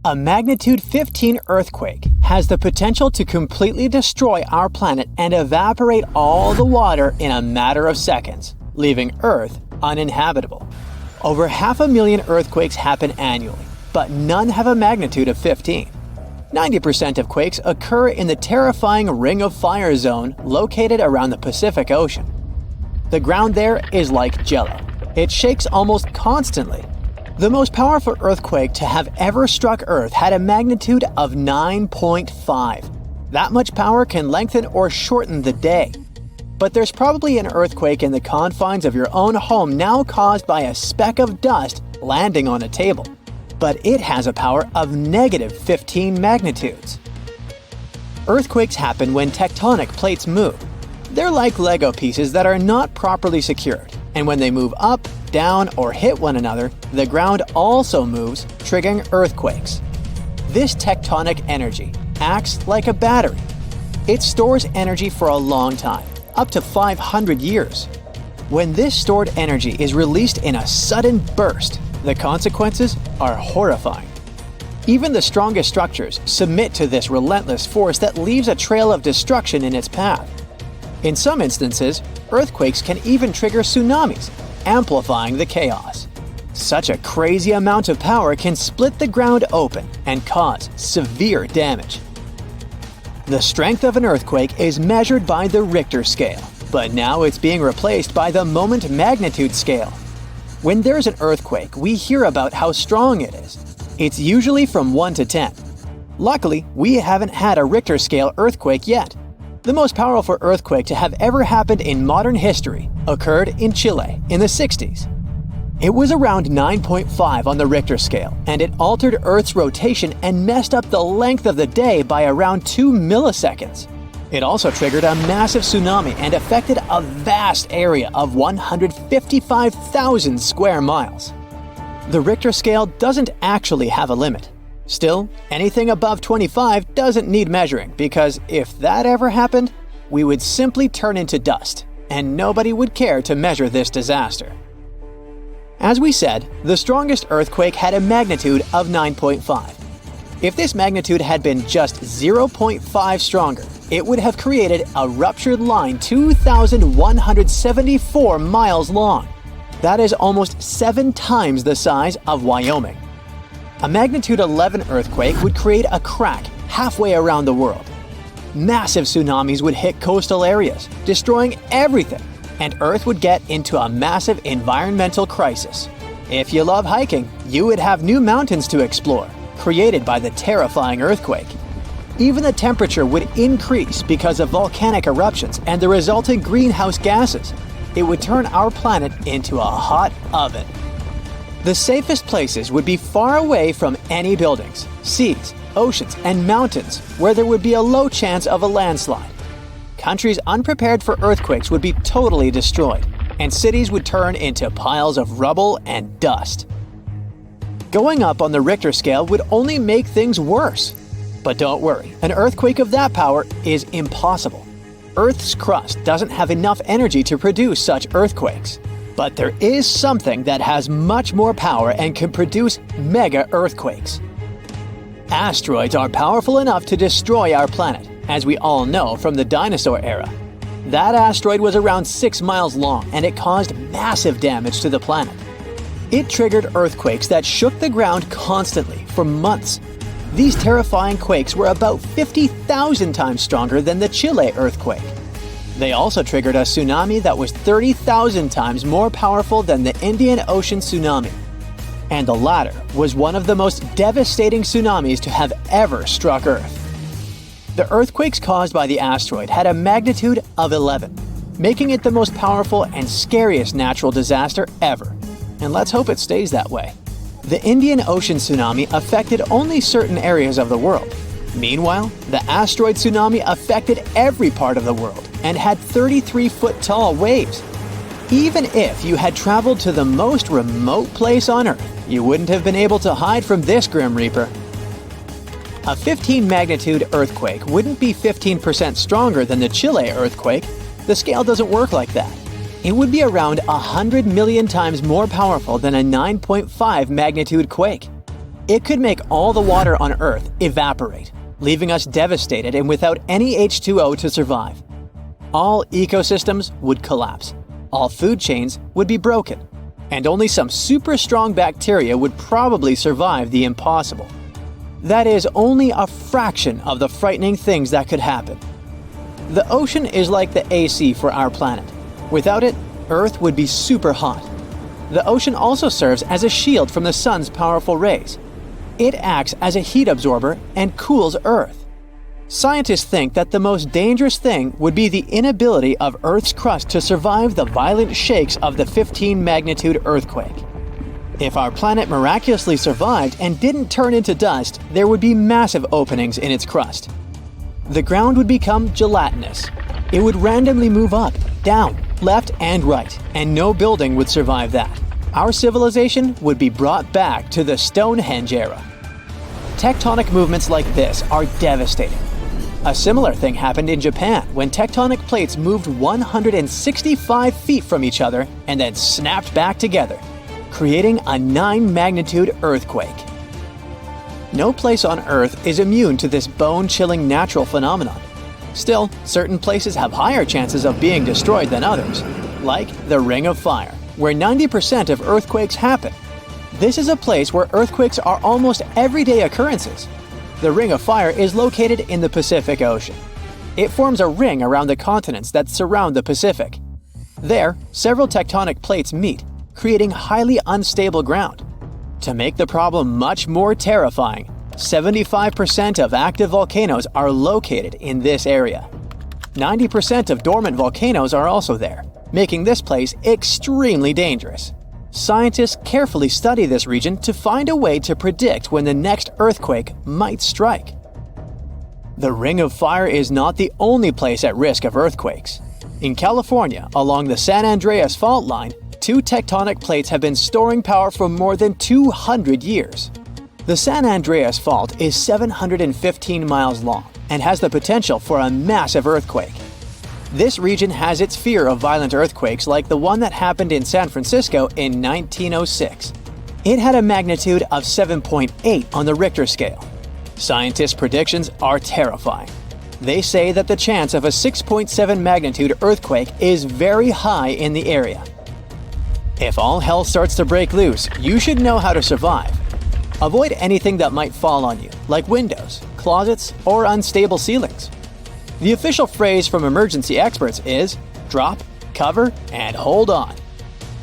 A magnitude 15 earthquake has the potential to completely destroy our planet and evaporate all the water in a matter of seconds, leaving Earth uninhabitable. Over 500,000 earthquakes happen annually, but none have a magnitude of 15. 90% of quakes occur in the terrifying Ring of Fire zone located around the Pacific Ocean. The ground there is like jello. It shakes almost constantly. The most powerful earthquake to have ever struck Earth had a magnitude of 9.5. That much power can lengthen or shorten the day. But there's probably an earthquake in the confines of your own home now caused by a speck of dust landing on a table. But it has a power of negative 15 magnitudes. Earthquakes happen when tectonic plates move. They're like Lego pieces that are not properly secured, and when they move up, down, or hit one another, the ground also moves, triggering earthquakes. This tectonic energy acts like a battery. It stores energy for a long time, up to 500 years. When this stored energy is released in a sudden burst, the consequences are horrifying. Even the strongest structures submit to this relentless force that leaves a trail of destruction in its path. In some instances, earthquakes can even trigger tsunamis, amplifying the chaos. Such a crazy amount of power can split the ground open and cause severe damage. The strength of an earthquake is measured by the Richter scale, but now it's being replaced by the moment magnitude scale. When there's an earthquake, we hear about how strong it is. It's usually from 1 to 10. Luckily, we haven't had a Richter scale earthquake yet. The most powerful earthquake to have ever happened in modern history occurred in Chile in the 60s. It was around 9.5 on the Richter scale, and it altered Earth's rotation and messed up the length of the day by around 2 milliseconds. It also triggered a massive tsunami and affected a vast area of 155,000 square miles. The Richter scale doesn't actually have a limit. Still, anything above 25 doesn't need measuring, because if that ever happened, we would simply turn into dust, and nobody would care to measure this disaster. As we said, the strongest earthquake had a magnitude of 9.5. If this magnitude had been just 0.5 stronger, it would have created a ruptured line 2,174 miles long. That is almost 7 times the size of Wyoming. A magnitude 11 earthquake would create a crack halfway around the world. Massive tsunamis would hit coastal areas, destroying everything, and Earth would get into a massive environmental crisis. If you love hiking, you would have new mountains to explore, created by the terrifying earthquake. Even the temperature would increase because of volcanic eruptions and the resulting greenhouse gases. It would turn our planet into a hot oven. The safest places would be far away from any buildings, seas, oceans, and mountains where there would be a low chance of a landslide. Countries unprepared for earthquakes would be totally destroyed, and cities would turn into piles of rubble and dust. Going up on the Richter scale would only make things worse. But don't worry, an earthquake of that power is impossible. Earth's crust doesn't have enough energy to produce such earthquakes. But there is something that has much more power and can produce mega-earthquakes. Asteroids are powerful enough to destroy our planet, as we all know from the dinosaur era. That asteroid was around 6 miles long, and it caused massive damage to the planet. It triggered earthquakes that shook the ground constantly for months. These terrifying quakes were about 50,000 times stronger than the Chile earthquake. They also triggered a tsunami that was 30,000 times more powerful than the Indian Ocean tsunami. And the latter was one of the most devastating tsunamis to have ever struck Earth. The earthquakes caused by the asteroid had a magnitude of 11, making it the most powerful and scariest natural disaster ever. And let's hope it stays that way. The Indian Ocean tsunami affected only certain areas of the world. Meanwhile, the asteroid tsunami affected every part of the world and had 33-foot-tall waves. Even if you had traveled to the most remote place on Earth, you wouldn't have been able to hide from this Grim Reaper. A 15-magnitude earthquake wouldn't be 15% stronger than the Chile earthquake. The scale doesn't work like that. It would be around 100 million times more powerful than a 9.5 magnitude quake. It could make all the water on Earth evaporate, leaving us devastated and without any H2O to survive. All ecosystems would collapse, all food chains would be broken, and only some super strong bacteria would probably survive the impossible. That is only a fraction of the frightening things that could happen. The ocean is like the AC for our planet. Without it, Earth would be super hot. The ocean also serves as a shield from the sun's powerful rays. It acts as a heat absorber and cools Earth. Scientists think that the most dangerous thing would be the inability of Earth's crust to survive the violent shakes of the 15-magnitude earthquake. If our planet miraculously survived and didn't turn into dust, there would be massive openings in its crust. The ground would become gelatinous. It would randomly move up, down, left, and right, and no building would survive that. Our civilization would be brought back to the Stonehenge era. Tectonic movements like this are devastating. A similar thing happened in Japan when tectonic plates moved 165 feet from each other and then snapped back together, creating a 9-magnitude earthquake. No place on Earth is immune to this bone-chilling natural phenomenon. Still, certain places have higher chances of being destroyed than others, like the Ring of Fire, where 90% of earthquakes happen. This is a place where earthquakes are almost everyday occurrences. The Ring of Fire is located in the Pacific Ocean. It forms a ring around the continents that surround the Pacific. There, several tectonic plates meet, creating highly unstable ground. To make the problem much more terrifying, 75% of active volcanoes are located in this area. 90% of dormant volcanoes are also there, making this place extremely dangerous. Scientists carefully study this region to find a way to predict when the next earthquake might strike. The Ring of Fire is not the only place at risk of earthquakes. In California, along the San Andreas fault line, 2 tectonic plates have been storing power for more than 200 years. The San Andreas Fault is 715 miles long and has the potential for a massive earthquake. This region has its fear of violent earthquakes like the one that happened in San Francisco in 1906. It had a magnitude of 7.8 on the Richter scale. Scientists' predictions are terrifying. They say that the chance of a 6.7 magnitude earthquake is very high in the area. If all hell starts to break loose, you should know how to survive. Avoid anything that might fall on you, like windows, closets, or unstable ceilings. The official phrase from emergency experts is drop, cover, and hold on.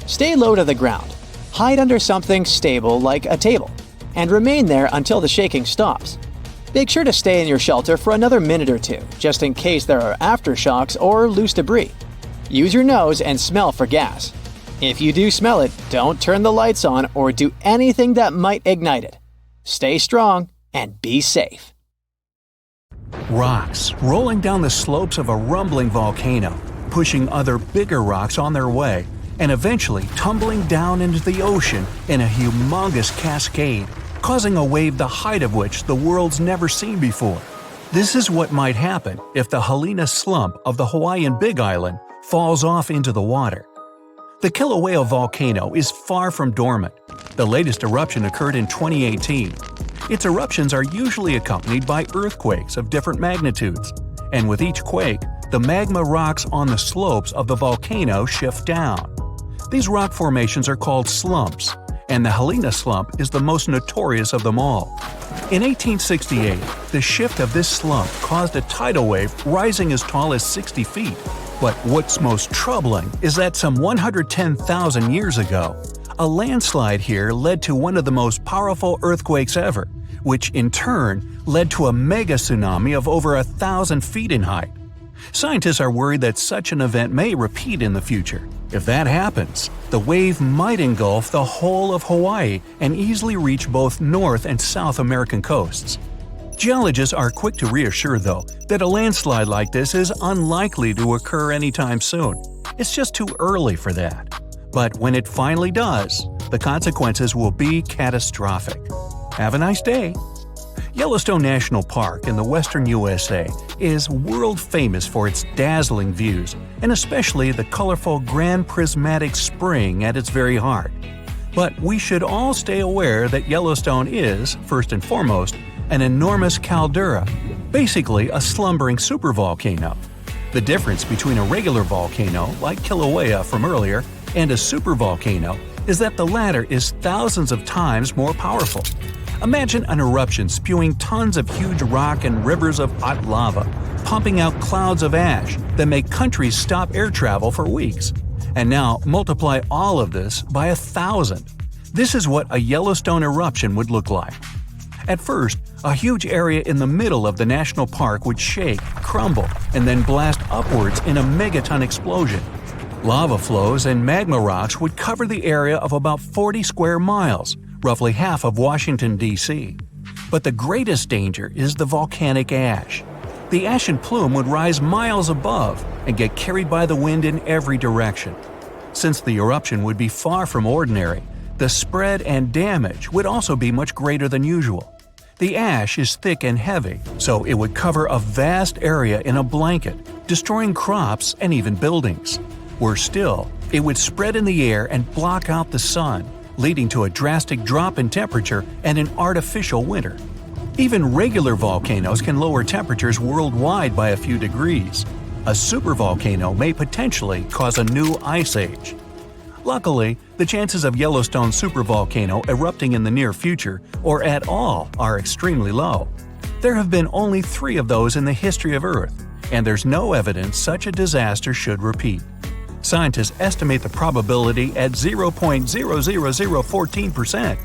Stay low to the ground. Hide under something stable like a table, and remain there until the shaking stops. Make sure to stay in your shelter for another minute or two, just in case there are aftershocks or loose debris. Use your nose and smell for gas. If you do smell it, don't turn the lights on or do anything that might ignite it. Stay strong and be safe. Rocks rolling down the slopes of a rumbling volcano, pushing other bigger rocks on their way, and eventually tumbling down into the ocean in a humongous cascade, causing a wave the height of which the world's never seen before. This is what might happen if the Helena slump of the Hawaiian Big Island falls off into the water. The Kilauea volcano is far from dormant. The latest eruption occurred in 2018. Its eruptions are usually accompanied by earthquakes of different magnitudes, and with each quake, the magma rocks on the slopes of the volcano shift down. These rock formations are called slumps, and the Helena slump is the most notorious of them all. In 1868, the shift of this slump caused a tidal wave rising as tall as 60 feet. But what's most troubling is that some 110,000 years ago, a landslide here led to one of the most powerful earthquakes ever, which in turn led to a mega tsunami of over 1,000 feet in height. Scientists are worried that such an event may repeat in the future. If that happens, the wave might engulf the whole of Hawaii and easily reach both North and South American coasts. Geologists are quick to reassure, though, that a landslide like this is unlikely to occur anytime soon. It's just too early for that. But when it finally does, the consequences will be catastrophic. Have a nice day! Yellowstone National Park in the western USA is world famous for its dazzling views, and especially the colorful Grand Prismatic Spring at its very heart. But we should all stay aware that Yellowstone is, first and foremost, an enormous caldera, basically a slumbering supervolcano. The difference between a regular volcano, like Kilauea from earlier, and a supervolcano is that the latter is thousands of times more powerful. Imagine an eruption spewing tons of huge rock and rivers of hot lava, pumping out clouds of ash that make countries stop air travel for weeks. And now multiply all of this by 1,000. This is what a Yellowstone eruption would look like. At first, a huge area in the middle of the national park would shake, crumble, and then blast upwards in a megaton explosion. Lava flows and magma rocks would cover the area of about 40 square miles, roughly half of Washington, D.C. But the greatest danger is the volcanic ash. The ashen plume would rise miles above and get carried by the wind in every direction. Since the eruption would be far from ordinary, the spread and damage would also be much greater than usual. The ash is thick and heavy, so it would cover a vast area in a blanket, destroying crops and even buildings. Worse still, it would spread in the air and block out the sun, leading to a drastic drop in temperature and an artificial winter. Even regular volcanoes can lower temperatures worldwide by a few degrees. A supervolcano may potentially cause a new ice age. Luckily, the chances of Yellowstone supervolcano erupting in the near future, or at all, are extremely low. There have been only 3 of those in the history of Earth, and there's no evidence such a disaster should repeat. Scientists estimate the probability at 0.00014%,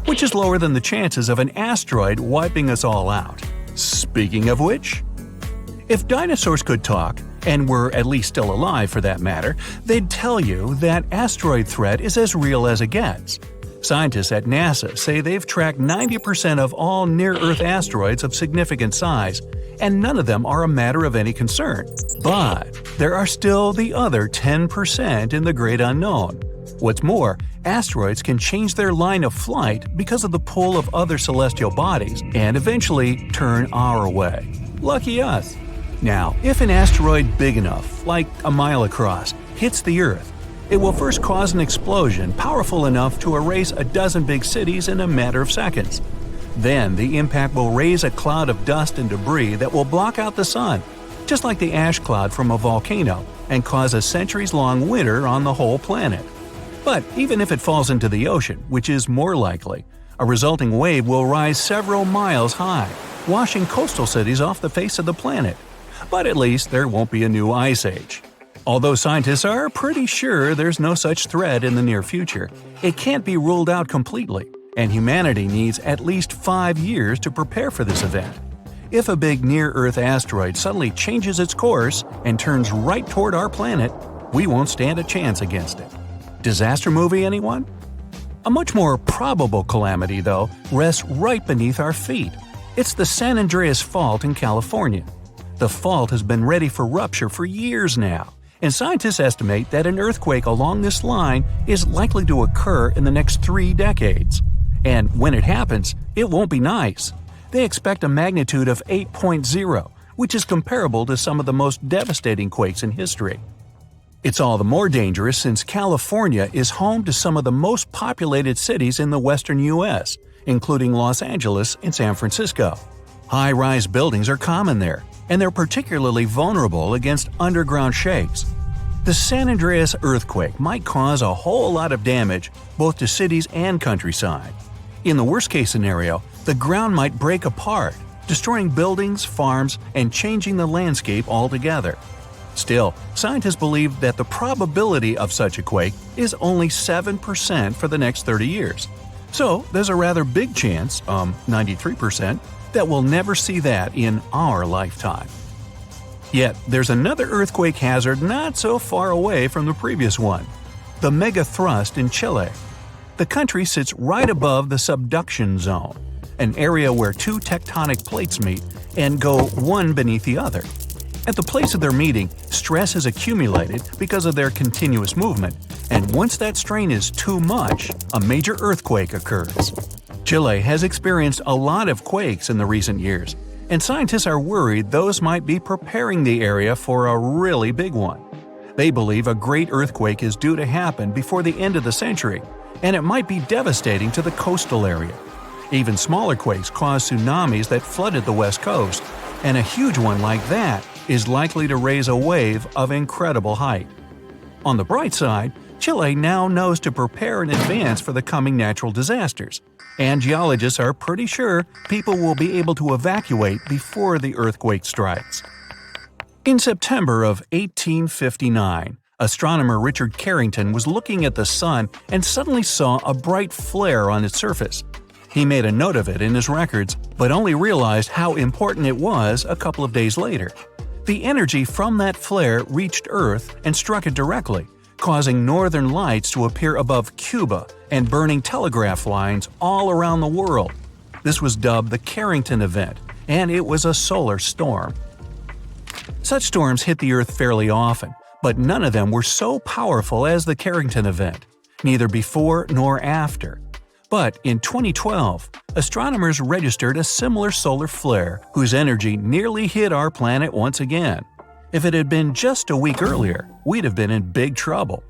which is lower than the chances of an asteroid wiping us all out. Speaking of which, if dinosaurs could talk, and were at least still alive for that matter, they'd tell you that asteroid threat is as real as it gets. Scientists at NASA say they've tracked 90% of all near-Earth asteroids of significant size, and none of them are a matter of any concern. But there are still the other 10% in the great unknown. What's more, asteroids can change their line of flight because of the pull of other celestial bodies and eventually turn our way. Lucky us. Now, if an asteroid big enough, like a mile across, hits the Earth, it will first cause an explosion powerful enough to erase a dozen big cities in a matter of seconds. Then the impact will raise a cloud of dust and debris that will block out the sun, just like the ash cloud from a volcano, and cause a centuries-long winter on the whole planet. But even if it falls into the ocean, which is more likely, a resulting wave will rise several miles high, washing coastal cities off the face of the planet. But at least there won't be a new ice age. Although scientists are pretty sure there's no such threat in the near future, it can't be ruled out completely, and humanity needs at least 5 years to prepare for this event. If a big near-Earth asteroid suddenly changes its course and turns right toward our planet, we won't stand a chance against it. Disaster movie, anyone? A much more probable calamity, though, rests right beneath our feet. It's the San Andreas Fault in California. The fault has been ready for rupture for years now, and scientists estimate that an earthquake along this line is likely to occur in the next 3 decades. And when it happens, it won't be nice. They expect a magnitude of 8.0, which is comparable to some of the most devastating quakes in history. It's all the more dangerous since California is home to some of the most populated cities in the western U.S., including Los Angeles and San Francisco. High-rise buildings are common there, and they're particularly vulnerable against underground shakes. The San Andreas earthquake might cause a whole lot of damage both to cities and countryside. In the worst-case scenario, the ground might break apart, destroying buildings, farms, and changing the landscape altogether. Still, scientists believe that the probability of such a quake is only 7% for the next 30 years. So there's a rather big chance, 93%, that we'll never see that in our lifetime. Yet, there's another earthquake hazard not so far away from the previous one, the megathrust in Chile. The country sits right above the subduction zone, an area where 2 tectonic plates meet and go one beneath the other. At the place of their meeting, stress has accumulated because of their continuous movement, and once that strain is too much, a major earthquake occurs. Chile has experienced a lot of quakes in the recent years, and scientists are worried those might be preparing the area for a really big one. They believe a great earthquake is due to happen before the end of the century, and it might be devastating to the coastal area. Even smaller quakes caused tsunamis that flooded the west coast, and a huge one like that is likely to raise a wave of incredible height. On the bright side, Chile now knows to prepare in advance for the coming natural disasters, and geologists are pretty sure people will be able to evacuate before the earthquake strikes. In September of 1859, astronomer Richard Carrington was looking at the sun and suddenly saw a bright flare on its surface. He made a note of it in his records, but only realized how important it was a couple of days later. The energy from that flare reached Earth and struck it directly, causing northern lights to appear above Cuba and burning telegraph lines all around the world. This was dubbed the Carrington event, and it was a solar storm. Such storms hit the Earth fairly often, but none of them were so powerful as the Carrington event, neither before nor after. But in 2012, astronomers registered a similar solar flare whose energy nearly hit our planet once again. If it had been just a week earlier, we'd have been in big trouble.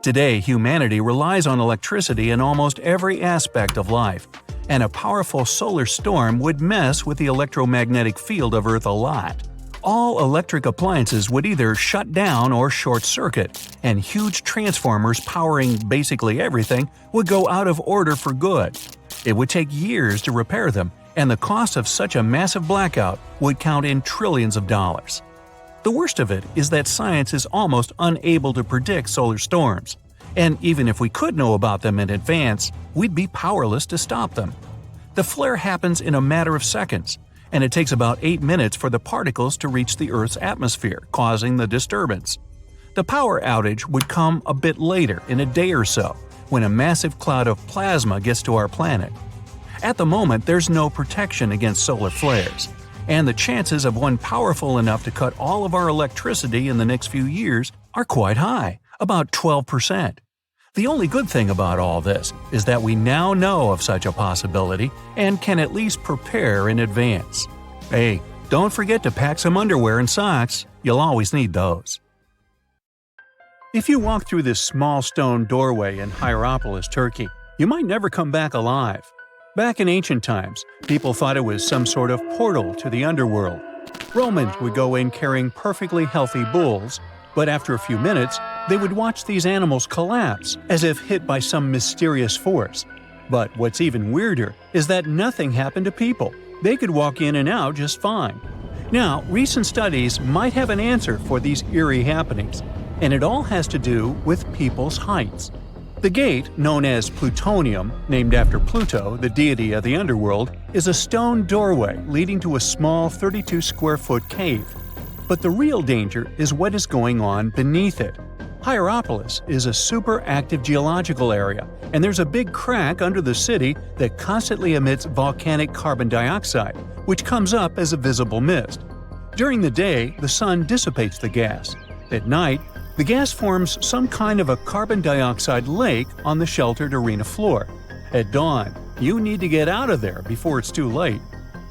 Today, humanity relies on electricity in almost every aspect of life, and a powerful solar storm would mess with the electromagnetic field of Earth a lot. All electric appliances would either shut down or short-circuit, and huge transformers powering basically everything would go out of order for good. It would take years to repair them, and the cost of such a massive blackout would count in trillions of dollars. The worst of it is that science is almost unable to predict solar storms, and even if we could know about them in advance, we'd be powerless to stop them. The flare happens in a matter of seconds, and it takes about 8 minutes for the particles to reach the Earth's atmosphere, causing the disturbance. The power outage would come a bit later, in a day or so, when a massive cloud of plasma gets to our planet. At the moment, there's no protection against solar flares, and the chances of one powerful enough to cut all of our electricity in the next few years are quite high, about 12%. The only good thing about all this is that we now know of such a possibility and can at least prepare in advance. Hey, don't forget to pack some underwear and socks. You'll always need those. If you walk through this small stone doorway in Hierapolis, Turkey, you might never come back alive. Back in ancient times, people thought it was some sort of portal to the underworld. Romans would go in carrying perfectly healthy bulls, but after a few minutes, they would watch these animals collapse as if hit by some mysterious force. But what's even weirder is that nothing happened to people. They could walk in and out just fine. Now, recent studies might have an answer for these eerie happenings, and it all has to do with people's heights. The gate, known as Plutonium, named after Pluto, the deity of the underworld, is a stone doorway leading to a small 32-square-foot cave. But the real danger is what is going on beneath it. Hierapolis is a super active geological area, and there's a big crack under the city that constantly emits volcanic carbon dioxide, which comes up as a visible mist. During the day, the sun dissipates the gas. At night, the gas forms some kind of a carbon dioxide lake on the sheltered arena floor. At dawn, you need to get out of there before it's too late.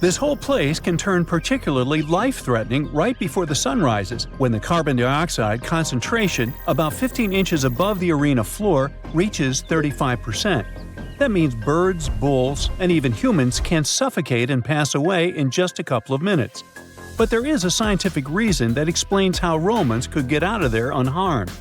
This whole place can turn particularly life-threatening right before the sun rises, when the carbon dioxide concentration, about 15 inches above the arena floor, reaches 35%. That means birds, bulls, and even humans can suffocate and pass away in just a couple of minutes. But there is a scientific reason that explains how Romans could get out of there unharmed.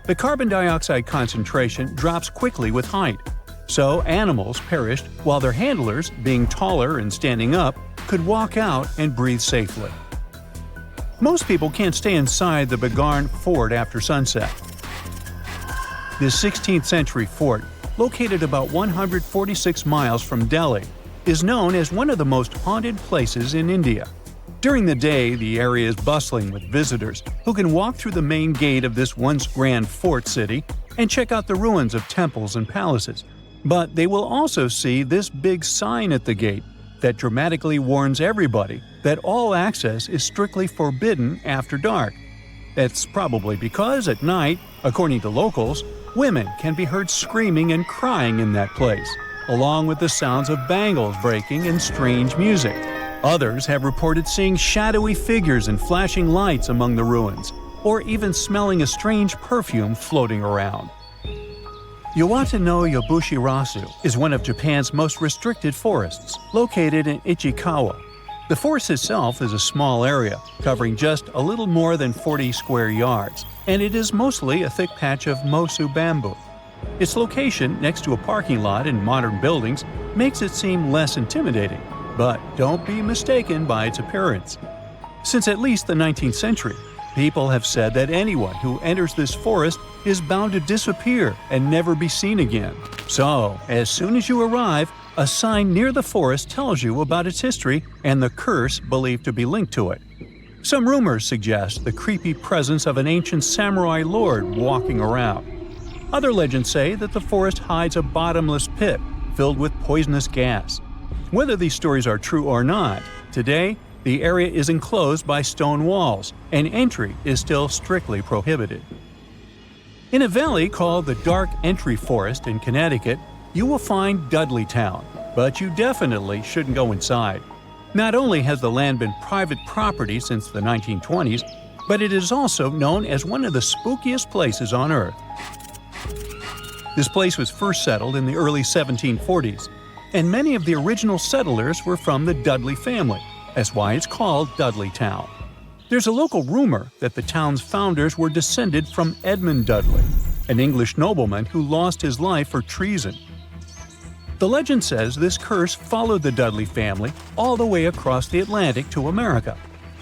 The carbon dioxide concentration drops quickly with height, so animals perished while their handlers, being taller and standing up, could walk out and breathe safely. Most people can't stay inside the Begarn fort after sunset. This 16th century fort, located about 146 miles from Delhi, is known as one of the most haunted places in India. During the day, the area is bustling with visitors who can walk through the main gate of this once grand fort city and check out the ruins of temples and palaces. But they will also see this big sign at the gate that dramatically warns everybody that all access is strictly forbidden after dark. That's probably because at night, according to locals, women can be heard screaming and crying in that place, along with the sounds of bangles breaking and strange music. Others have reported seeing shadowy figures and flashing lights among the ruins, or even smelling a strange perfume floating around. Yawata-no-Yabushirasu is one of Japan's most restricted forests, located in Ichikawa. The forest itself is a small area, covering just a little more than 40 square yards, and it is mostly a thick patch of mosu bamboo. Its location next to a parking lot and modern buildings makes it seem less intimidating, but don't be mistaken by its appearance. Since at least the 19th century, people have said that anyone who enters this forest is bound to disappear and never be seen again. So, as soon as you arrive, a sign near the forest tells you about its history and the curse believed to be linked to it. Some rumors suggest the creepy presence of an ancient samurai lord walking around. Other legends say that the forest hides a bottomless pit filled with poisonous gas. Whether these stories are true or not, today, the area is enclosed by stone walls, and entry is still strictly prohibited. In a valley called the Dark Entry Forest in Connecticut, you will find Dudleytown, but you definitely shouldn't go inside. Not only has the land been private property since the 1920s, but it is also known as one of the spookiest places on Earth. This place was first settled in the early 1740s, and many of the original settlers were from the Dudley family. That's why it's called Dudleytown. There's a local rumor that the town's founders were descended from Edmund Dudley, an English nobleman who lost his life for treason. The legend says this curse followed the Dudley family all the way across the Atlantic to America,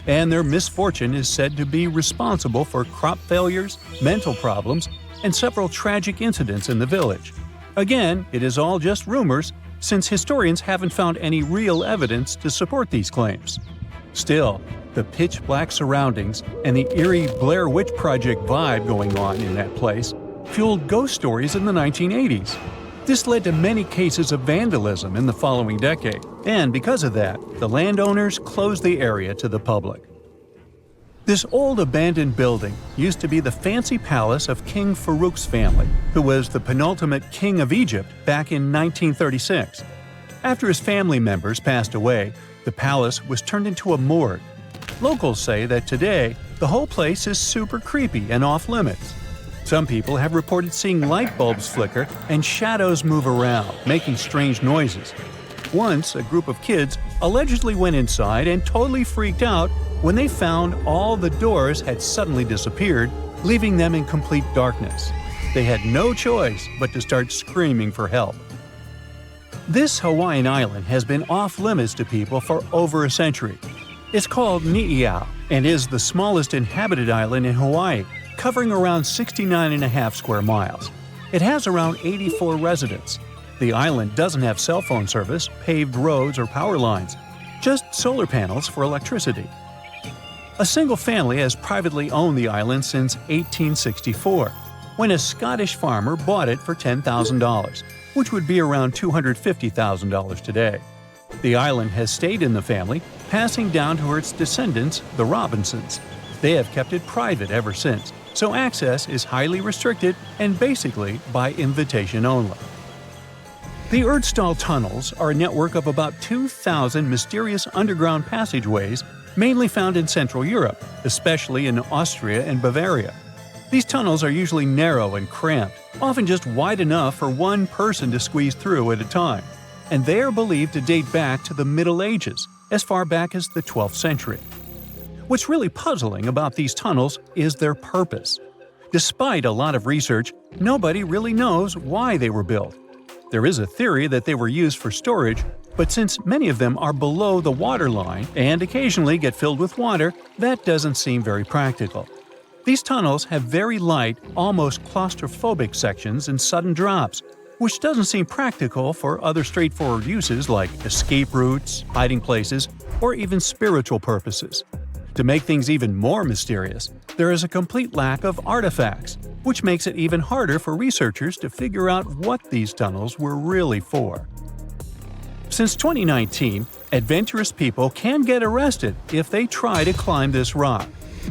and their misfortune is said to be responsible for crop failures, mental problems, and several tragic incidents in the village. Again, it is all just rumors, since historians haven't found any real evidence to support these claims. Still, the pitch-black surroundings and the eerie Blair Witch Project vibe going on in that place fueled ghost stories in the 1980s. This led to many cases of vandalism in the following decade, and because of that, the landowners closed the area to the public. This old abandoned building used to be the fancy palace of King Farouk's family, who was the penultimate king of Egypt back in 1936. After his family members passed away, the palace was turned into a morgue. Locals say that today, the whole place is super creepy and off-limits. Some people have reported seeing light bulbs flicker and shadows move around, making strange noises. Once, a group of kids allegedly went inside and totally freaked out when they found all the doors had suddenly disappeared, leaving them in complete darkness. They had no choice but to start screaming for help. This Hawaiian island has been off-limits to people for over a century. It's called Ni'iau and is the smallest inhabited island in Hawaii, covering around 69.5 square miles. It has around 84 residents. The island doesn't have cell phone service, paved roads, or power lines, just solar panels for electricity. A single family has privately owned the island since 1864, when a Scottish farmer bought it for $10,000, which would be around $250,000 today. The island has stayed in the family, passing down to its descendants, the Robinsons. They have kept it private ever since, so access is highly restricted and basically by invitation only. The Erdstall tunnels are a network of about 2,000 mysterious underground passageways mainly found in Central Europe, especially in Austria and Bavaria. These tunnels are usually narrow and cramped, often just wide enough for one person to squeeze through at a time, and they are believed to date back to the Middle Ages, as far back as the 12th century. What's really puzzling about these tunnels is their purpose. Despite a lot of research, nobody really knows why they were built. There is a theory that they were used for storage, but since many of them are below the waterline and occasionally get filled with water, that doesn't seem very practical. These tunnels have very light, almost claustrophobic sections and sudden drops, which doesn't seem practical for other straightforward uses like escape routes, hiding places, or even spiritual purposes. To make things even more mysterious, there is a complete lack of artifacts, which makes it even harder for researchers to figure out what these tunnels were really for. Since 2019, adventurous people can get arrested if they try to climb this rock.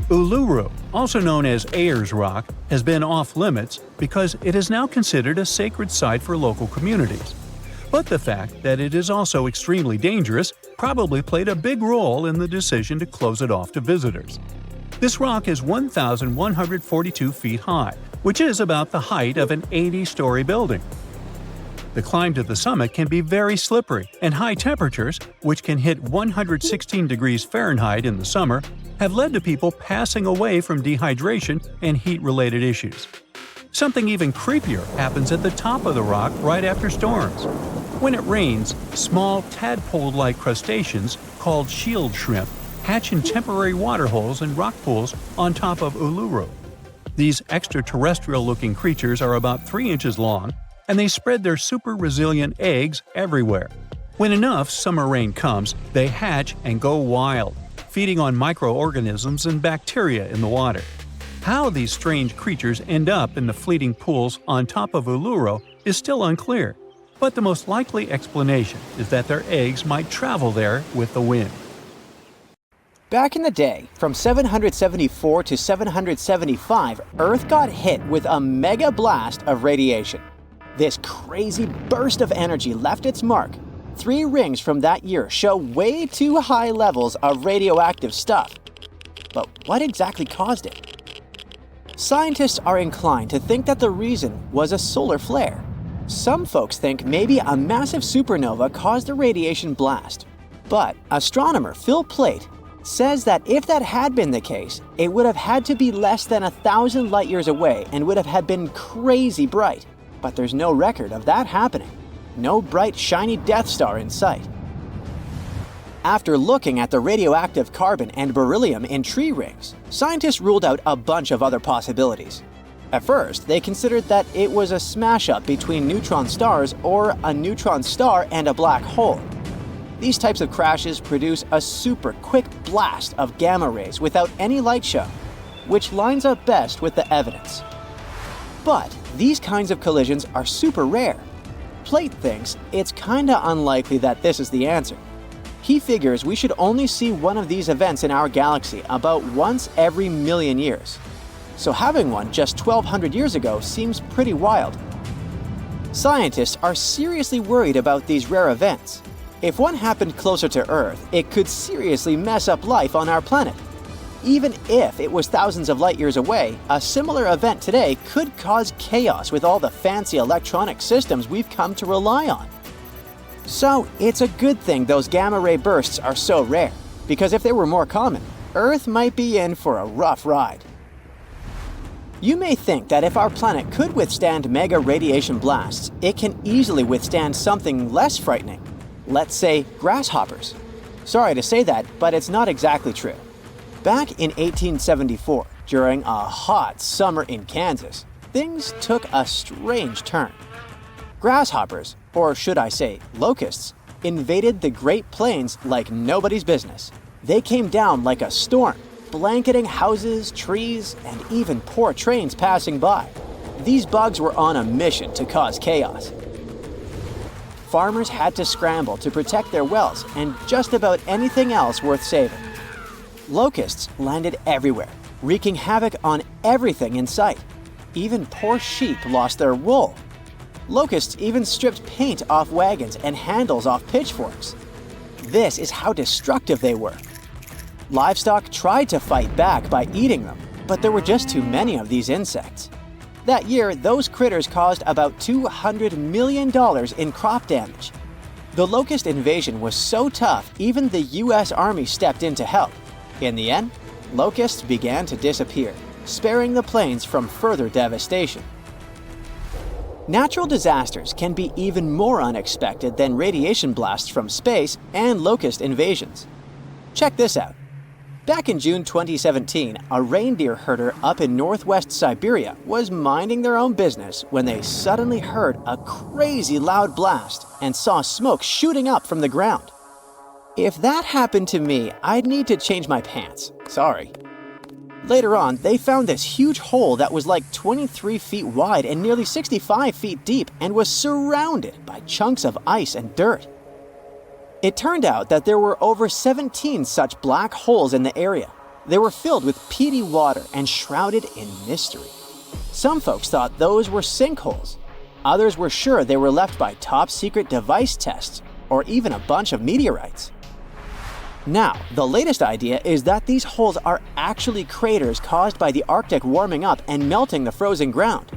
Uluru, also known as Ayers Rock, has been off-limits because it is now considered a sacred site for local communities. But the fact that it is also extremely dangerous probably played a big role in the decision to close it off to visitors. This rock is 1,142 feet high, which is about the height of an 80-story building. The climb to the summit can be very slippery, and high temperatures, which can hit 116 degrees Fahrenheit in the summer, have led to people passing away from dehydration and heat-related issues. Something even creepier happens at the top of the rock right after storms. When it rains, small tadpole-like crustaceans called shield shrimp hatch in temporary waterholes and rock pools on top of Uluru. These extraterrestrial-looking creatures are about 3 inches long, and they spread their super-resilient eggs everywhere. When enough summer rain comes, they hatch and go wild, feeding on microorganisms and bacteria in the water. How these strange creatures end up in the fleeting pools on top of Uluru is still unclear, but the most likely explanation is that their eggs might travel there with the wind. Back in the day, from 774 to 775, Earth got hit with a mega blast of radiation. This crazy burst of energy left its mark. 3 rings from that year show way too high levels of radioactive stuff. But what exactly caused it? Scientists are inclined to think that the reason was a solar flare. Some folks think maybe a massive supernova caused the radiation blast. But astronomer Phil Plait says that if that had been the case, it would have had to be less than 1,000 light-years away and would have had been crazy bright. But there's no record of that happening. No bright, shiny Death Star in sight. After looking at the radioactive carbon and beryllium in tree rings, scientists ruled out a bunch of other possibilities. At first, they considered that it was a smash-up between neutron stars or a neutron star and a black hole. These types of crashes produce a super quick blast of gamma rays without any light show, which lines up best with the evidence. But these kinds of collisions are super rare. Plait thinks it's kinda unlikely that this is the answer. He figures we should only see one of these events in our galaxy about once every million years. So having one just 1,200 years ago seems pretty wild. Scientists are seriously worried about these rare events. If one happened closer to Earth, it could seriously mess up life on our planet. Even if it was thousands of light years away, a similar event today could cause chaos with all the fancy electronic systems we've come to rely on. So it's a good thing those gamma ray bursts are so rare, because if they were more common, Earth might be in for a rough ride. You may think that if our planet could withstand mega radiation blasts, it can easily withstand something less frightening. Let's say grasshoppers. Sorry to say that, but it's not exactly true. Back in 1874, during a hot summer in Kansas, things took a strange turn. Grasshoppers, or should I say locusts, invaded the Great Plains like nobody's business. They came down like a storm, blanketing houses, trees, and even poor trains passing by. These bugs were on a mission to cause chaos. Farmers had to scramble to protect their wells and just about anything else worth saving. Locusts landed everywhere, wreaking havoc on everything in sight. Even poor sheep lost their wool. Locusts even stripped paint off wagons and handles off pitchforks. This is how destructive they were. Livestock tried to fight back by eating them, but there were just too many of these insects. That year, those critters caused about $200 million in crop damage. The locust invasion was so tough, even the US Army stepped in to help. In the end, locusts began to disappear, sparing the plains from further devastation. Natural disasters can be even more unexpected than radiation blasts from space and locust invasions. Check this out. Back in June 2017, a reindeer herder up in northwest Siberia was minding their own business when they suddenly heard a crazy loud blast and saw smoke shooting up from the ground. If that happened to me, I'd need to change my pants. Sorry. Later on, they found this huge hole that was like 23 feet wide and nearly 65 feet deep and was surrounded by chunks of ice and dirt. It turned out that there were over 17 such black holes in the area. They were filled with peaty water and shrouded in mystery. Some folks thought those were sinkholes. Others were sure they were left by top-secret device tests or even a bunch of meteorites. Now, the latest idea is that these holes are actually craters caused by the Arctic warming up and melting the frozen ground.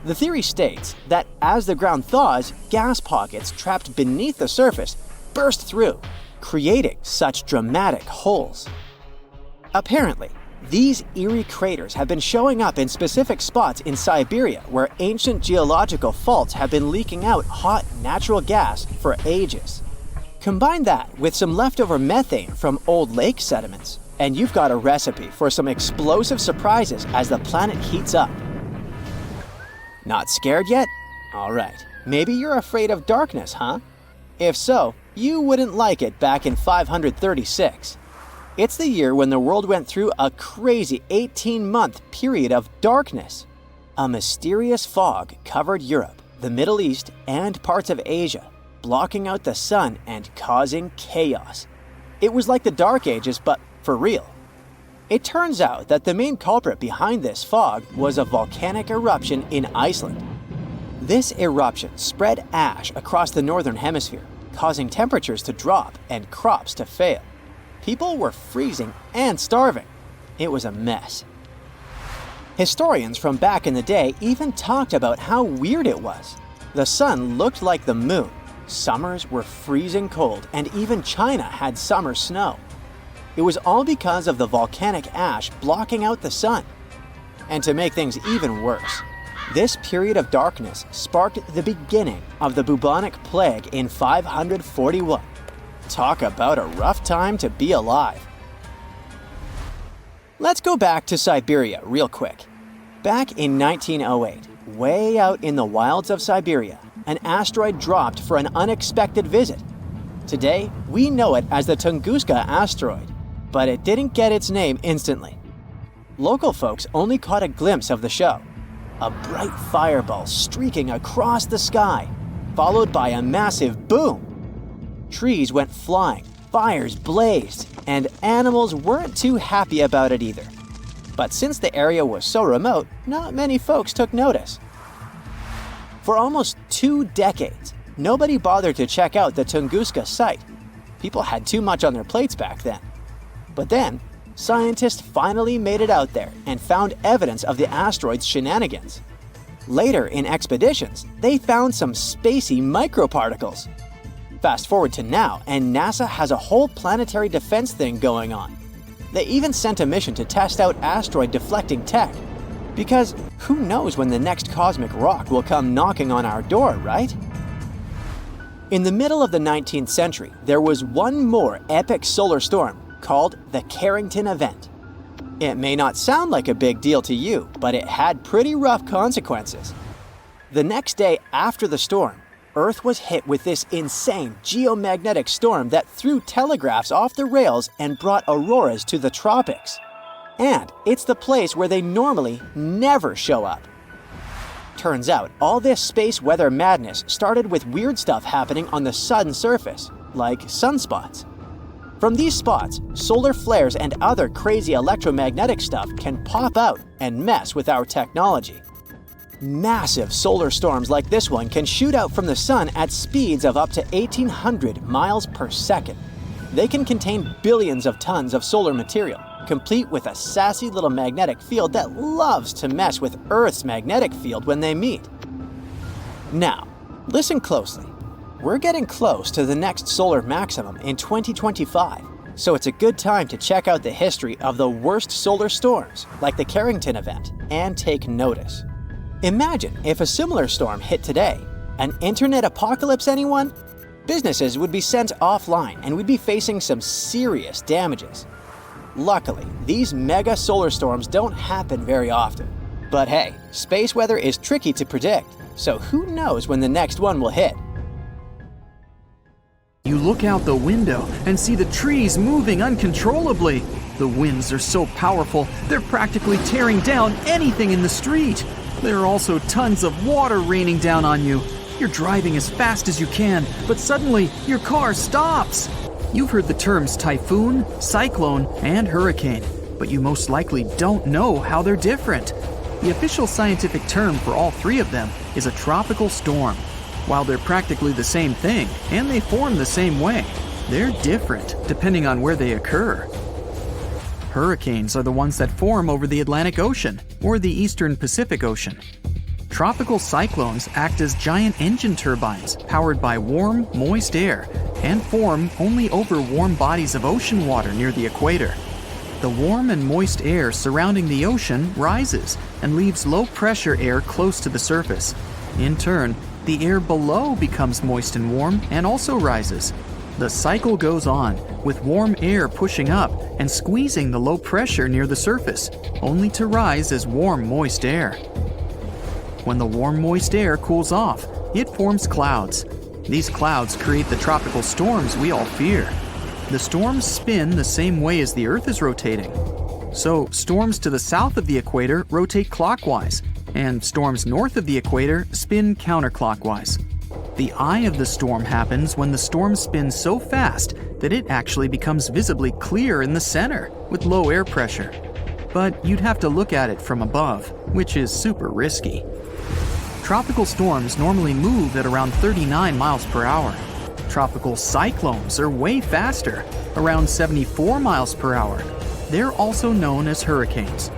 The theory states that as the ground thaws, gas pockets trapped beneath the surface burst through, creating such dramatic holes. Apparently, these eerie craters have been showing up in specific spots in Siberia where ancient geological faults have been leaking out hot natural gas for ages. Combine that with some leftover methane from old lake sediments, and you've got a recipe for some explosive surprises as the planet heats up. Not scared yet? Alright, maybe you're afraid of darkness, huh? If so, you wouldn't like it back in 536. It's the year when the world went through a crazy 18-month period of darkness. A mysterious fog covered Europe, the Middle East, and parts of Asia, blocking out the sun and causing chaos. It was like the Dark Ages, but for real. It turns out that the main culprit behind this fog was a volcanic eruption in Iceland. This eruption spread ash across the northern hemisphere, causing temperatures to drop and crops to fail. People were freezing and starving. It was a mess. Historians from back in the day even talked about how weird it was. The sun looked like the moon, summers were freezing cold, and even China had summer snow. It was all because of the volcanic ash blocking out the sun. And to make things even worse, this period of darkness sparked the beginning of the bubonic plague in 541. Talk about a rough time to be alive. Let's go back to Siberia real quick. Back in 1908, way out in the wilds of Siberia, an asteroid dropped for an unexpected visit. Today, we know it as the Tunguska asteroid, but it didn't get its name instantly. Local folks only caught a glimpse of the show. A bright fireball streaking across the sky, followed by a massive boom. Trees went flying, fires blazed, and animals weren't too happy about it either. But since the area was so remote, not many folks took notice. For almost 2 decades, nobody bothered to check out the Tunguska site. People had too much on their plates back then. But then, scientists finally made it out there and found evidence of the asteroid's shenanigans. Later in expeditions, they found some spacey microparticles. Fast forward to now, and NASA has a whole planetary defense thing going on. They even sent a mission to test out asteroid deflecting tech. Because who knows when the next cosmic rock will come knocking on our door, right? In the middle of the 19th century, there was one more epic solar storm called the Carrington Event. It may not sound like a big deal to you, but it had pretty rough consequences. The next day after the storm, Earth was hit with this insane geomagnetic storm that threw telegraphs off the rails and brought auroras to the tropics. And it's the place where they normally never show up. Turns out, all this space weather madness started with weird stuff happening on the sun's surface, like sunspots. From these spots, solar flares and other crazy electromagnetic stuff can pop out and mess with our technology. Massive solar storms like this one can shoot out from the sun at speeds of up to 1,800 miles per second. They can contain billions of tons of solar material, complete with a sassy little magnetic field that loves to mess with Earth's magnetic field when they meet. Now, listen closely. We're getting close to the next solar maximum in 2025, so it's a good time to check out the history of the worst solar storms, like the Carrington Event, and take notice. Imagine if a similar storm hit today. An internet apocalypse, anyone? Businesses would be sent offline and we'd be facing some serious damages. Luckily, these mega solar storms don't happen very often. But hey, space weather is tricky to predict, so who knows when the next one will hit? You look out the window and see the trees moving uncontrollably. The winds are so powerful, they're practically tearing down anything in the street. There are also tons of water raining down on you. You're driving as fast as you can, but suddenly your car stops. You've heard the terms typhoon, cyclone, and hurricane, but you most likely don't know how they're different. The official scientific term for all 3 of them is a tropical storm. While they're practically the same thing, and they form the same way, they're different depending on where they occur. Hurricanes are the ones that form over the Atlantic Ocean or the Eastern Pacific Ocean. Tropical cyclones act as giant engine turbines powered by warm, moist air and form only over warm bodies of ocean water near the equator. The warm and moist air surrounding the ocean rises and leaves low-pressure air close to the surface. In turn, the air below becomes moist and warm and also rises. The cycle goes on, with warm air pushing up and squeezing the low pressure near the surface, only to rise as warm, moist air. When the warm, moist air cools off, it forms clouds. These clouds create the tropical storms we all fear. The storms spin the same way as the Earth is rotating. So, storms to the south of the equator rotate clockwise, and storms north of the equator spin counterclockwise. The eye of the storm happens when the storm spins so fast that it actually becomes visibly clear in the center with low air pressure. But you'd have to look at it from above, which is super risky. Tropical storms normally move at around 39 miles per hour. Tropical cyclones are way faster, around 74 miles per hour. They're also known as hurricanes.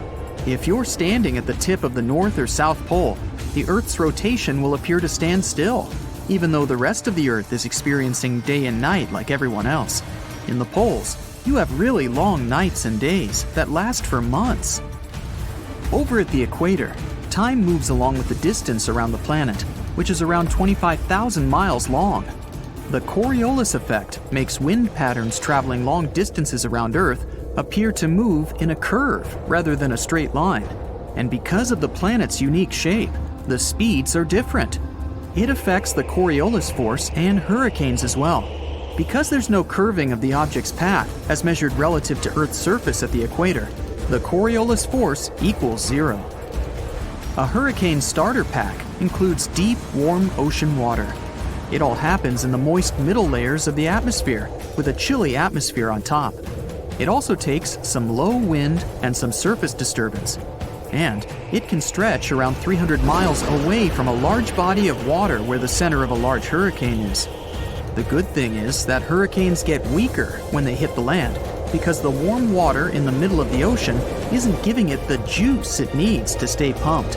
If you're standing at the tip of the North or South Pole, the Earth's rotation will appear to stand still, even though the rest of the Earth is experiencing day and night like everyone else. In the poles, you have really long nights and days that last for months. Over at the equator, time moves along with the distance around the planet, which is around 25,000 miles long. The Coriolis effect makes wind patterns traveling long distances around Earth appear to move in a curve rather than a straight line. And because of the planet's unique shape, the speeds are different. It affects the Coriolis force and hurricanes as well. Because there's no curving of the object's path as measured relative to Earth's surface at the equator, the Coriolis force equals 0. A hurricane starter pack includes deep, warm ocean water. It all happens in the moist middle layers of the atmosphere, with a chilly atmosphere on top. It also takes some low wind and some surface disturbance. And it can stretch around 300 miles away from a large body of water where the center of a large hurricane is. The good thing is that hurricanes get weaker when they hit the land because the warm water in the middle of the ocean isn't giving it the juice it needs to stay pumped.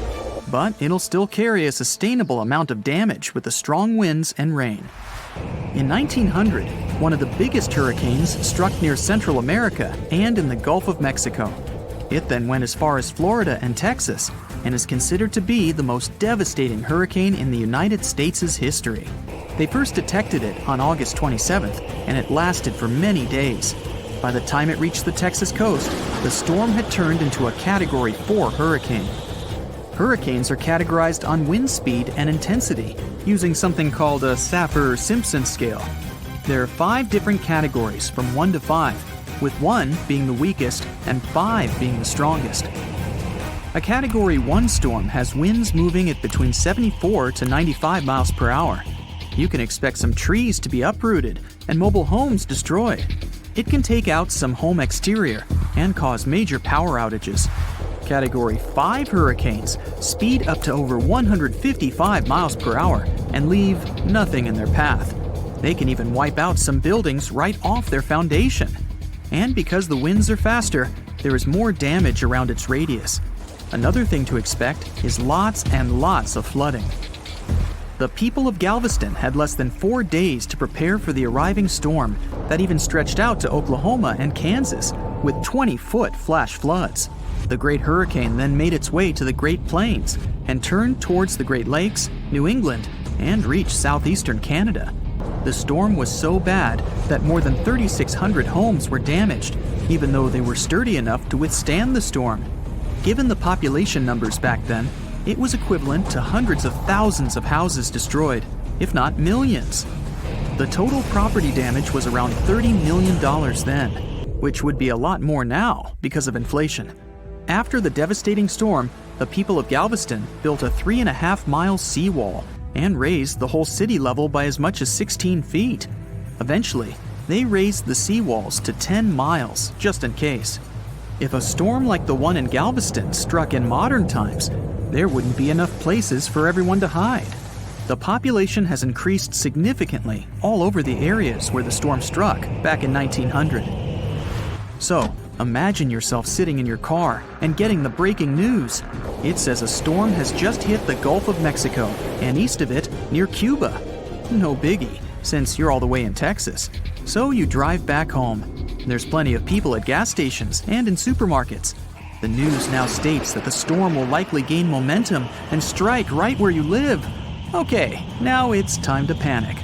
But it'll still carry a sustainable amount of damage with the strong winds and rain. In 1900, one of the biggest hurricanes struck near Central America and in the Gulf of Mexico. It then went as far as Florida and Texas, and is considered to be the most devastating hurricane in the United States' history. They first detected it on August 27th, and it lasted for many days. By the time it reached the Texas coast, the storm had turned into a Category 4 hurricane. Hurricanes are categorized on wind speed and intensity, using something called a Saffir-Simpson scale. There are 5 different categories from 1 to 5, with 1 being the weakest and 5 being the strongest. A Category 1 storm has winds moving at between 74 to 95 miles per hour. You can expect some trees to be uprooted and mobile homes destroyed. It can take out some home exterior and cause major power outages. Category 5 hurricanes speed up to over 155 miles per hour and leave nothing in their path. They can even wipe out some buildings right off their foundation. And because the winds are faster, there is more damage around its radius. Another thing to expect is lots and lots of flooding. The people of Galveston had less than 4 days to prepare for the arriving storm that even stretched out to Oklahoma and Kansas with 20-foot flash floods. The Great Hurricane then made its way to the Great Plains and turned towards the Great Lakes, New England, and reached southeastern Canada. The storm was so bad that more than 3,600 homes were damaged, even though they were sturdy enough to withstand the storm. Given the population numbers back then, it was equivalent to hundreds of thousands of houses destroyed, if not millions. The total property damage was around $30 million then, which would be a lot more now because of inflation. After the devastating storm, the people of Galveston built a 3.5-mile seawall and raised the whole city level by as much as 16 feet. Eventually, they raised the seawalls to 10 miles, just in case. If a storm like the one in Galveston struck in modern times, there wouldn't be enough places for everyone to hide. The population has increased significantly all over the areas where the storm struck back in 1900. So, imagine yourself sitting in your car and getting the breaking news. It says a storm has just hit the Gulf of Mexico and east of it near Cuba. No biggie, since you're all the way in Texas. So you drive back home. There's plenty of people at gas stations and in supermarkets. The news now states that the storm will likely gain momentum and strike right where you live. Okay, now it's time to panic.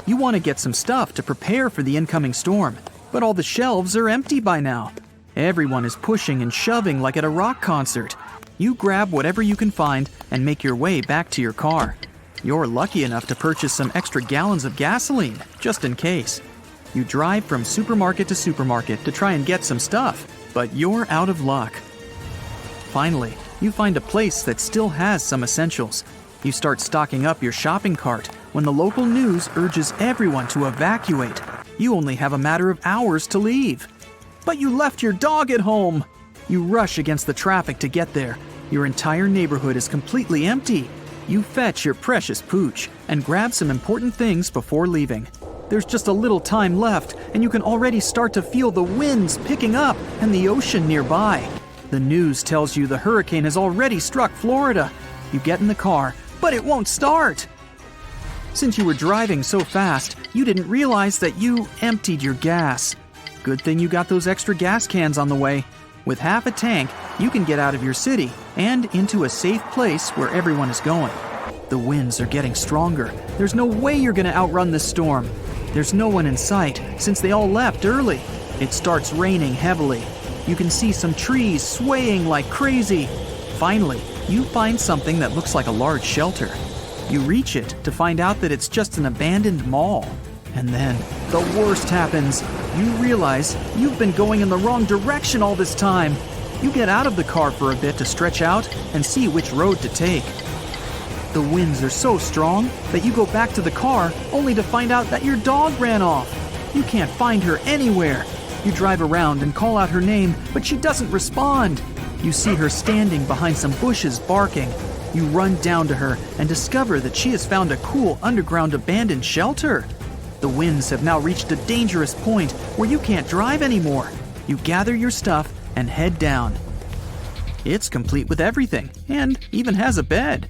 You want to get some stuff to prepare for the incoming storm, but all the shelves are empty by now. Everyone is pushing and shoving like at a rock concert. You grab whatever you can find and make your way back to your car. You're lucky enough to purchase some extra gallons of gasoline, just in case. You drive from supermarket to supermarket to try and get some stuff, but you're out of luck. Finally, you find a place that still has some essentials. You start stocking up your shopping cart when the local news urges everyone to evacuate. You only have a matter of hours to leave. But you left your dog at home! You rush against the traffic to get there. Your entire neighborhood is completely empty. You fetch your precious pooch and grab some important things before leaving. There's just a little time left, and you can already start to feel the winds picking up and the ocean nearby. The news tells you the hurricane has already struck Florida. You get in the car, but it won't start. Since you were driving so fast, you didn't realize that you emptied your gas. Good thing you got those extra gas cans on the way. With half a tank, you can get out of your city and into a safe place where everyone is going. The winds are getting stronger. There's no way you're going to outrun this storm. There's no one in sight since they all left early. It starts raining heavily. You can see some trees swaying like crazy. Finally, you find something that looks like a large shelter. You reach it to find out that it's just an abandoned mall. And then, the worst happens. You realize you've been going in the wrong direction all this time. You get out of the car for a bit to stretch out and see which road to take. The winds are so strong that you go back to the car only to find out that your dog ran off. You can't find her anywhere. You drive around and call out her name, but she doesn't respond. You see her standing behind some bushes barking. You run down to her and discover that she has found a cool underground abandoned shelter. The winds have now reached a dangerous point where you can't drive anymore. You gather your stuff and head down. It's complete with everything and even has a bed.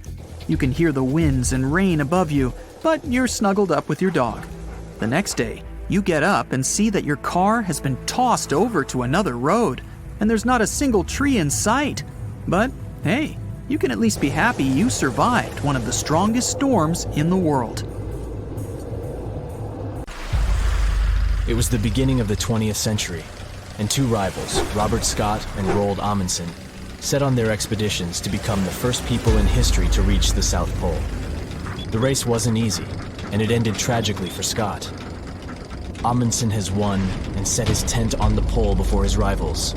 You can hear the winds and rain above you, but you're snuggled up with your dog. The next day, you get up and see that your car has been tossed over to another road, and there's not a single tree in sight. But hey, you can at least be happy you survived one of the strongest storms in the world. It was the beginning of the 20th century, and two rivals, Robert Scott and Roald Amundsen, set on their expeditions to become the first people in history to reach the South Pole. The race wasn't easy, and it ended tragically for Scott. Amundsen has won and set his tent on the pole before his rivals.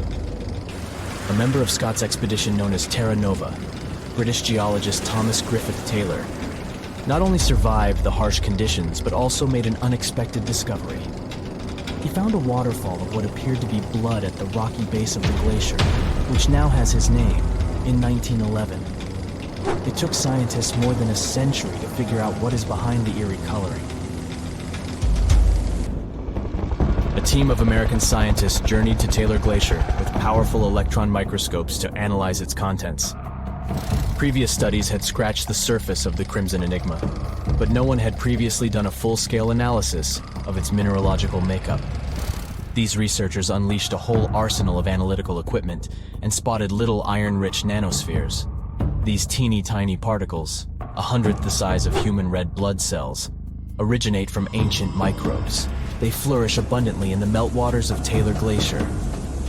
A member of Scott's expedition known as Terra Nova, British geologist Thomas Griffith Taylor, not only survived the harsh conditions, but also made an unexpected discovery. He found a waterfall of what appeared to be blood at the rocky base of the glacier, which now has his name, in 1911. It took scientists more than a century to figure out what is behind the eerie coloring. A team of American scientists journeyed to Taylor Glacier with powerful electron microscopes to analyze its contents. Previous studies had scratched the surface of the Crimson Enigma, but no one had previously done a full-scale analysis of its mineralogical makeup. These researchers unleashed a whole arsenal of analytical equipment and spotted little iron-rich nanospheres. These teeny-tiny particles, 1/100th the size of human red blood cells, originate from ancient microbes. They flourish abundantly in the meltwaters of Taylor Glacier.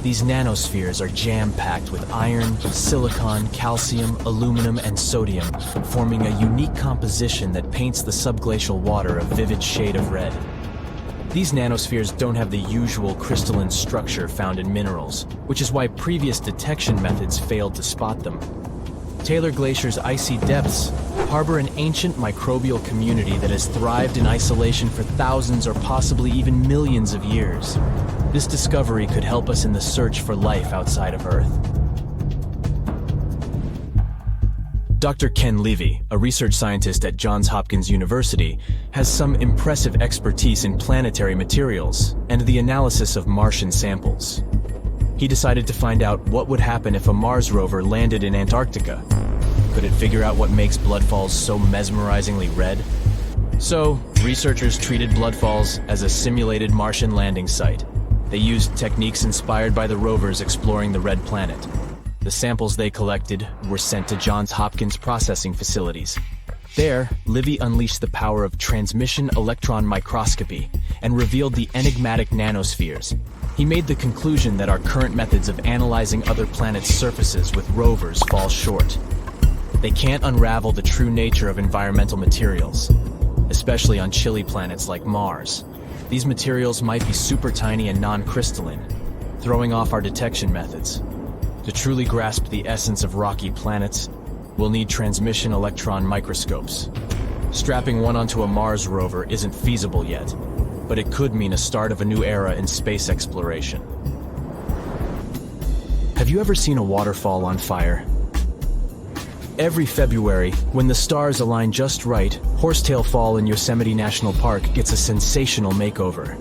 These nanospheres are jam-packed with iron, silicon, calcium, aluminum, and sodium, forming a unique composition that paints the subglacial water a vivid shade of red. These nanospheres don't have the usual crystalline structure found in minerals, which is why previous detection methods failed to spot them. Taylor Glacier's icy depths harbor an ancient microbial community that has thrived in isolation for thousands or possibly even millions of years. This discovery could help us in the search for life outside of Earth. Dr. Ken Levy, a research scientist at Johns Hopkins University, has some impressive expertise in planetary materials and the analysis of Martian samples. He decided to find out what would happen if a Mars rover landed in Antarctica. Could it figure out what makes bloodfalls so mesmerizingly red? So, researchers treated bloodfalls as a simulated Martian landing site. They used techniques inspired by the rovers exploring the red planet. The samples they collected were sent to Johns Hopkins processing facilities. There, Livy unleashed the power of transmission electron microscopy and revealed the enigmatic nanospheres. He made the conclusion that our current methods of analyzing other planets' surfaces with rovers fall short. They can't unravel the true nature of environmental materials, especially on chilly planets like Mars. These materials might be super tiny and non-crystalline, throwing off our detection methods. To truly grasp the essence of rocky planets, we'll need transmission electron microscopes. Strapping one onto a Mars rover isn't feasible yet, but it could mean a start of a new era in space exploration. Have you ever seen a waterfall on fire? Every February, when the stars align just right, Horsetail Fall in Yosemite National Park gets a sensational makeover.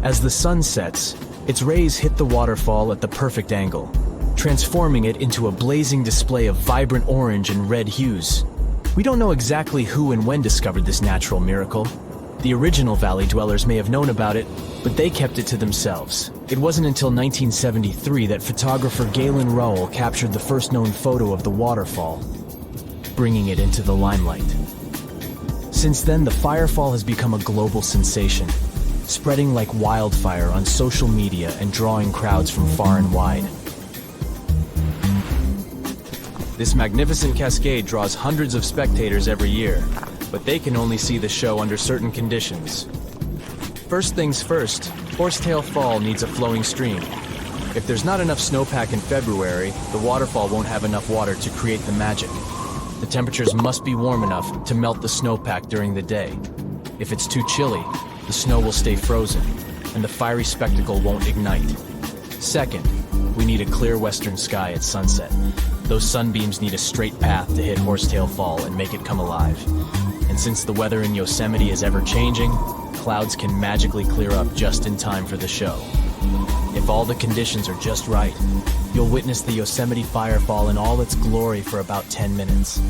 As the sun sets, its rays hit the waterfall at the perfect angle, transforming it into a blazing display of vibrant orange and red hues. We don't know exactly who and when discovered this natural miracle. The original valley dwellers may have known about it, but they kept it to themselves. It wasn't until 1973 that photographer Galen Rowell captured the first known photo of the waterfall, bringing it into the limelight. Since then, the firefall has become a global sensation, spreading like wildfire on social media and drawing crowds from far and wide. This magnificent cascade draws hundreds of spectators every year, but they can only see the show under certain conditions. First things first, Horsetail Fall needs a flowing stream. If there's not enough snowpack in February, the waterfall won't have enough water to create the magic. The temperatures must be warm enough to melt the snowpack during the day. If it's too chilly, the snow will stay frozen, and the fiery spectacle won't ignite. Second, we need a clear western sky at sunset. Those sunbeams need a straight path to hit Horsetail Fall and make it come alive. And since the weather in Yosemite is ever-changing, clouds can magically clear up just in time for the show. If all the conditions are just right, you'll witness the Yosemite Firefall in all its glory for about 10 minutes.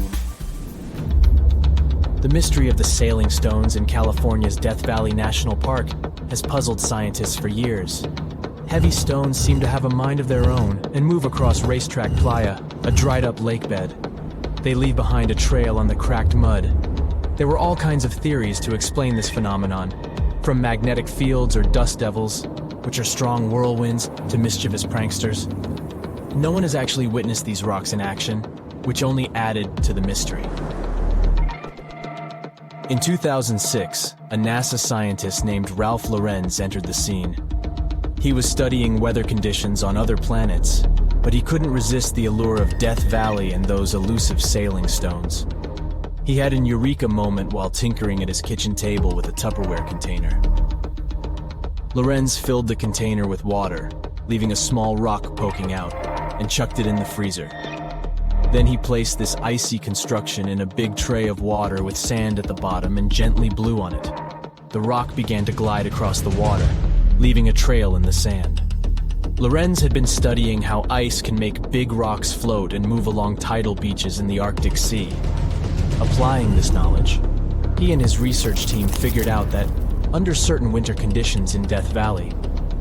The mystery of the sailing stones in California's Death Valley National Park has puzzled scientists for years. Heavy stones seem to have a mind of their own and move across Racetrack Playa, a dried-up lake bed. They leave behind a trail on the cracked mud. There were all kinds of theories to explain this phenomenon, from magnetic fields or dust devils, which are strong whirlwinds, to mischievous pranksters. No one has actually witnessed these rocks in action, which only added to the mystery. In 2006, a NASA scientist named Ralph Lorenz entered the scene. He was studying weather conditions on other planets, but he couldn't resist the allure of Death Valley and those elusive sailing stones. He had an eureka moment while tinkering at his kitchen table with a Tupperware container. Lorenz filled the container with water, leaving a small rock poking out, and chucked it in the freezer. Then he placed this icy construction in a big tray of water with sand at the bottom and gently blew on it. The rock began to glide across the water, leaving a trail in the sand. Lorenz had been studying how ice can make big rocks float and move along tidal beaches in the Arctic Sea. Applying this knowledge, he and his research team figured out that, under certain winter conditions in Death Valley,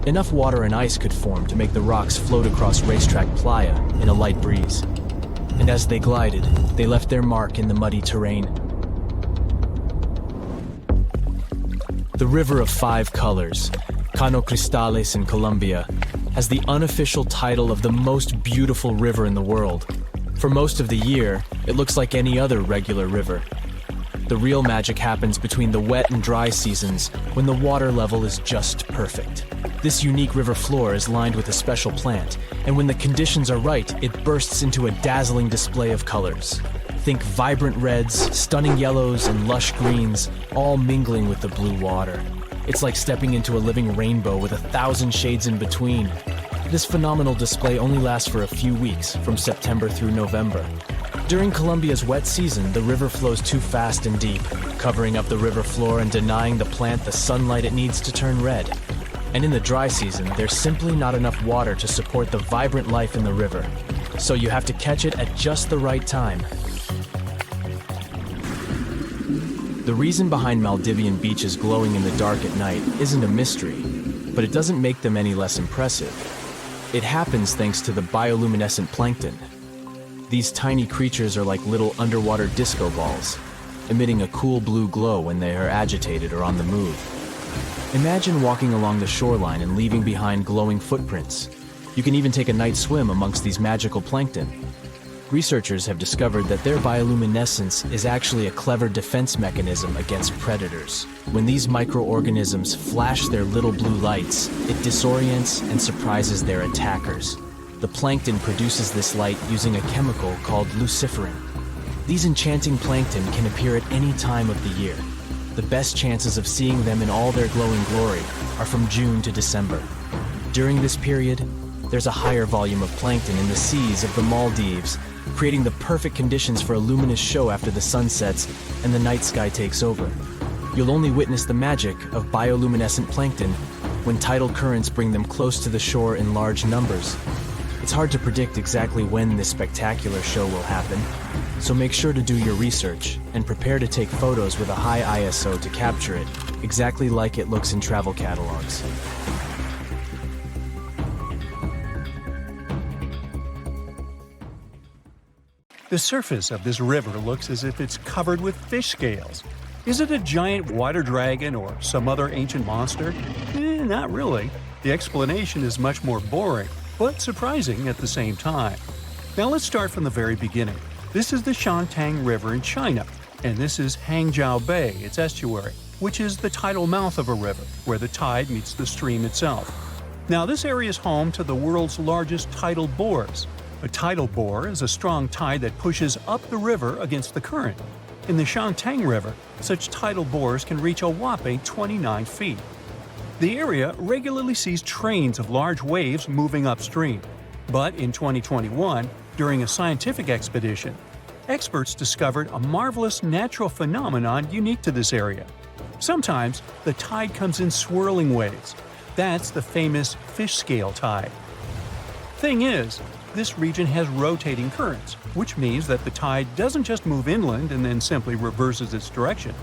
enough water and ice could form to make the rocks float across Racetrack Playa in a light breeze. And as they glided, they left their mark in the muddy terrain. The River of Five Colors, Cano Cristales in Colombia, has the unofficial title of the most beautiful river in the world. For most of the year, it looks like any other regular river. The real magic happens between the wet and dry seasons, when the water level is just perfect. This unique river floor is lined with a special plant, and when the conditions are right, it bursts into a dazzling display of colors. Think vibrant reds, stunning yellows, and lush greens, all mingling with the blue water. It's like stepping into a living rainbow with 1,000 shades in between. This phenomenal display only lasts for a few weeks, from September through November. During Colombia's wet season, the river flows too fast and deep, covering up the river floor and denying the plant the sunlight it needs to turn red. And in the dry season, there's simply not enough water to support the vibrant life in the river. So you have to catch it at just the right time. The reason behind Maldivian beaches glowing in the dark at night isn't a mystery, but it doesn't make them any less impressive. It happens thanks to the bioluminescent plankton. These tiny creatures are like little underwater disco balls, emitting a cool blue glow when they are agitated or on the move. Imagine walking along the shoreline and leaving behind glowing footprints. You can even take a night swim amongst these magical plankton. Researchers have discovered that their bioluminescence is actually a clever defense mechanism against predators. When these microorganisms flash their little blue lights, it disorients and surprises their attackers. The plankton produces this light using a chemical called luciferin. These enchanting plankton can appear at any time of the year. The best chances of seeing them in all their glowing glory are from June to December. During this period, there's a higher volume of plankton in the seas of the Maldives, creating the perfect conditions for a luminous show after the sun sets and the night sky takes over. You'll only witness the magic of bioluminescent plankton when tidal currents bring them close to the shore in large numbers. It's hard to predict exactly when this spectacular show will happen, so make sure to do your research and prepare to take photos with a high ISO to capture it, exactly like it looks in travel catalogs. The surface of this river looks as if it's covered with fish scales. Is it a giant water dragon or some other ancient monster? Not really. The explanation is much more boring, but surprising at the same time. Now let's start from the very beginning. This is the Shantung River in China, and this is Hangzhou Bay, its estuary, which is the tidal mouth of a river, where the tide meets the stream itself. Now this area is home to the world's largest tidal bores. A tidal bore is a strong tide that pushes up the river against the current. In the Shantung River, such tidal bores can reach a whopping 29 feet. The area regularly sees trains of large waves moving upstream. But in 2021, during a scientific expedition, experts discovered a marvelous natural phenomenon unique to this area. Sometimes, the tide comes in swirling waves. That's the famous fish scale tide. Thing is, this region has rotating currents, which means that the tide doesn't just move inland and then simply reverses its direction.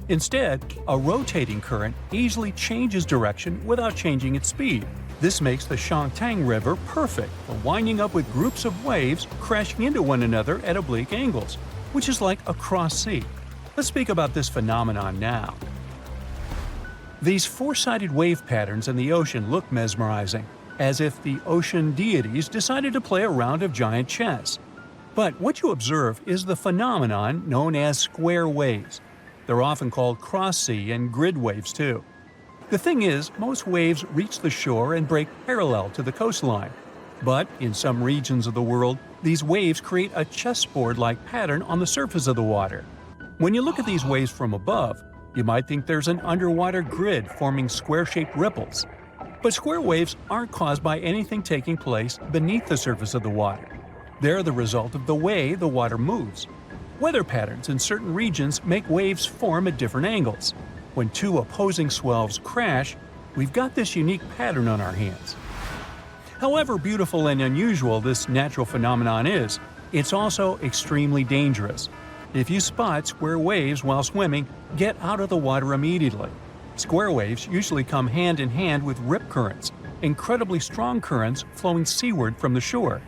Instead, a rotating current easily changes direction without changing its speed. This makes the Shantung River perfect for winding up with groups of waves crashing into one another at oblique angles, which is like a cross sea. Let's speak about this phenomenon now. These four-sided wave patterns in the ocean look mesmerizing, as if the ocean deities decided to play a round of giant chess. But what you observe is the phenomenon known as square waves. They're often called cross-sea and grid waves too. The thing is, most waves reach the shore and break parallel to the coastline. But in some regions of the world, these waves create a chessboard-like pattern on the surface of the water. When you look at these waves from above, you might think there's an underwater grid forming square-shaped ripples. But square waves aren't caused by anything taking place beneath the surface of the water. They're the result of the way the water moves. Weather patterns in certain regions make waves form at different angles. When two opposing swells crash, we've got this unique pattern on our hands. However beautiful and unusual this natural phenomenon is, it's also extremely dangerous. If you spot square waves while swimming, get out of the water immediately. Square waves usually come hand in hand with rip currents, incredibly strong currents flowing seaward from the shore.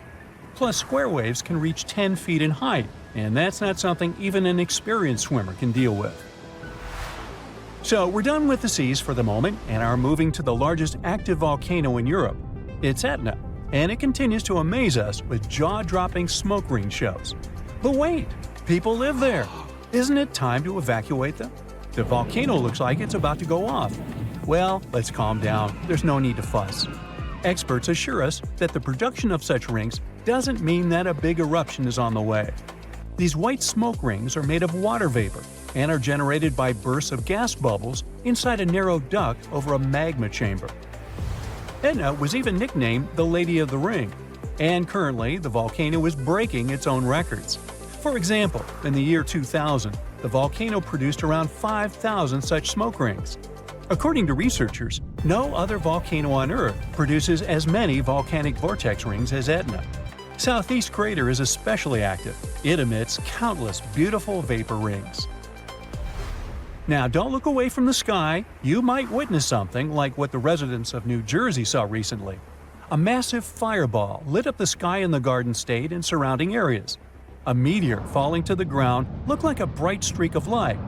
Plus, square waves can reach 10 feet in height, and that's not something even an experienced swimmer can deal with. So, we're done with the seas for the moment and are moving to the largest active volcano in Europe. It's Etna, and it continues to amaze us with jaw-dropping smoke ring shows. But wait, people live there. Isn't it time to evacuate them? The volcano looks like it's about to go off. Well, let's calm down. There's no need to fuss. Experts assure us that the production of such rings doesn't mean that a big eruption is on the way. These white smoke rings are made of water vapor and are generated by bursts of gas bubbles inside a narrow duct over a magma chamber. Etna was even nicknamed the Lady of the Ring. and currently the volcano is breaking its own records. For example, in the year 2000, the volcano produced around 5,000 such smoke rings. According to researchers, no other volcano on Earth produces as many volcanic vortex rings as Etna. Southeast Crater is especially active. It emits countless beautiful vapor rings. Now, don't look away from the sky. You might witness something like what the residents of New Jersey saw recently. A massive fireball lit up the sky in the Garden State and surrounding areas. A meteor falling to the ground looked like a bright streak of light,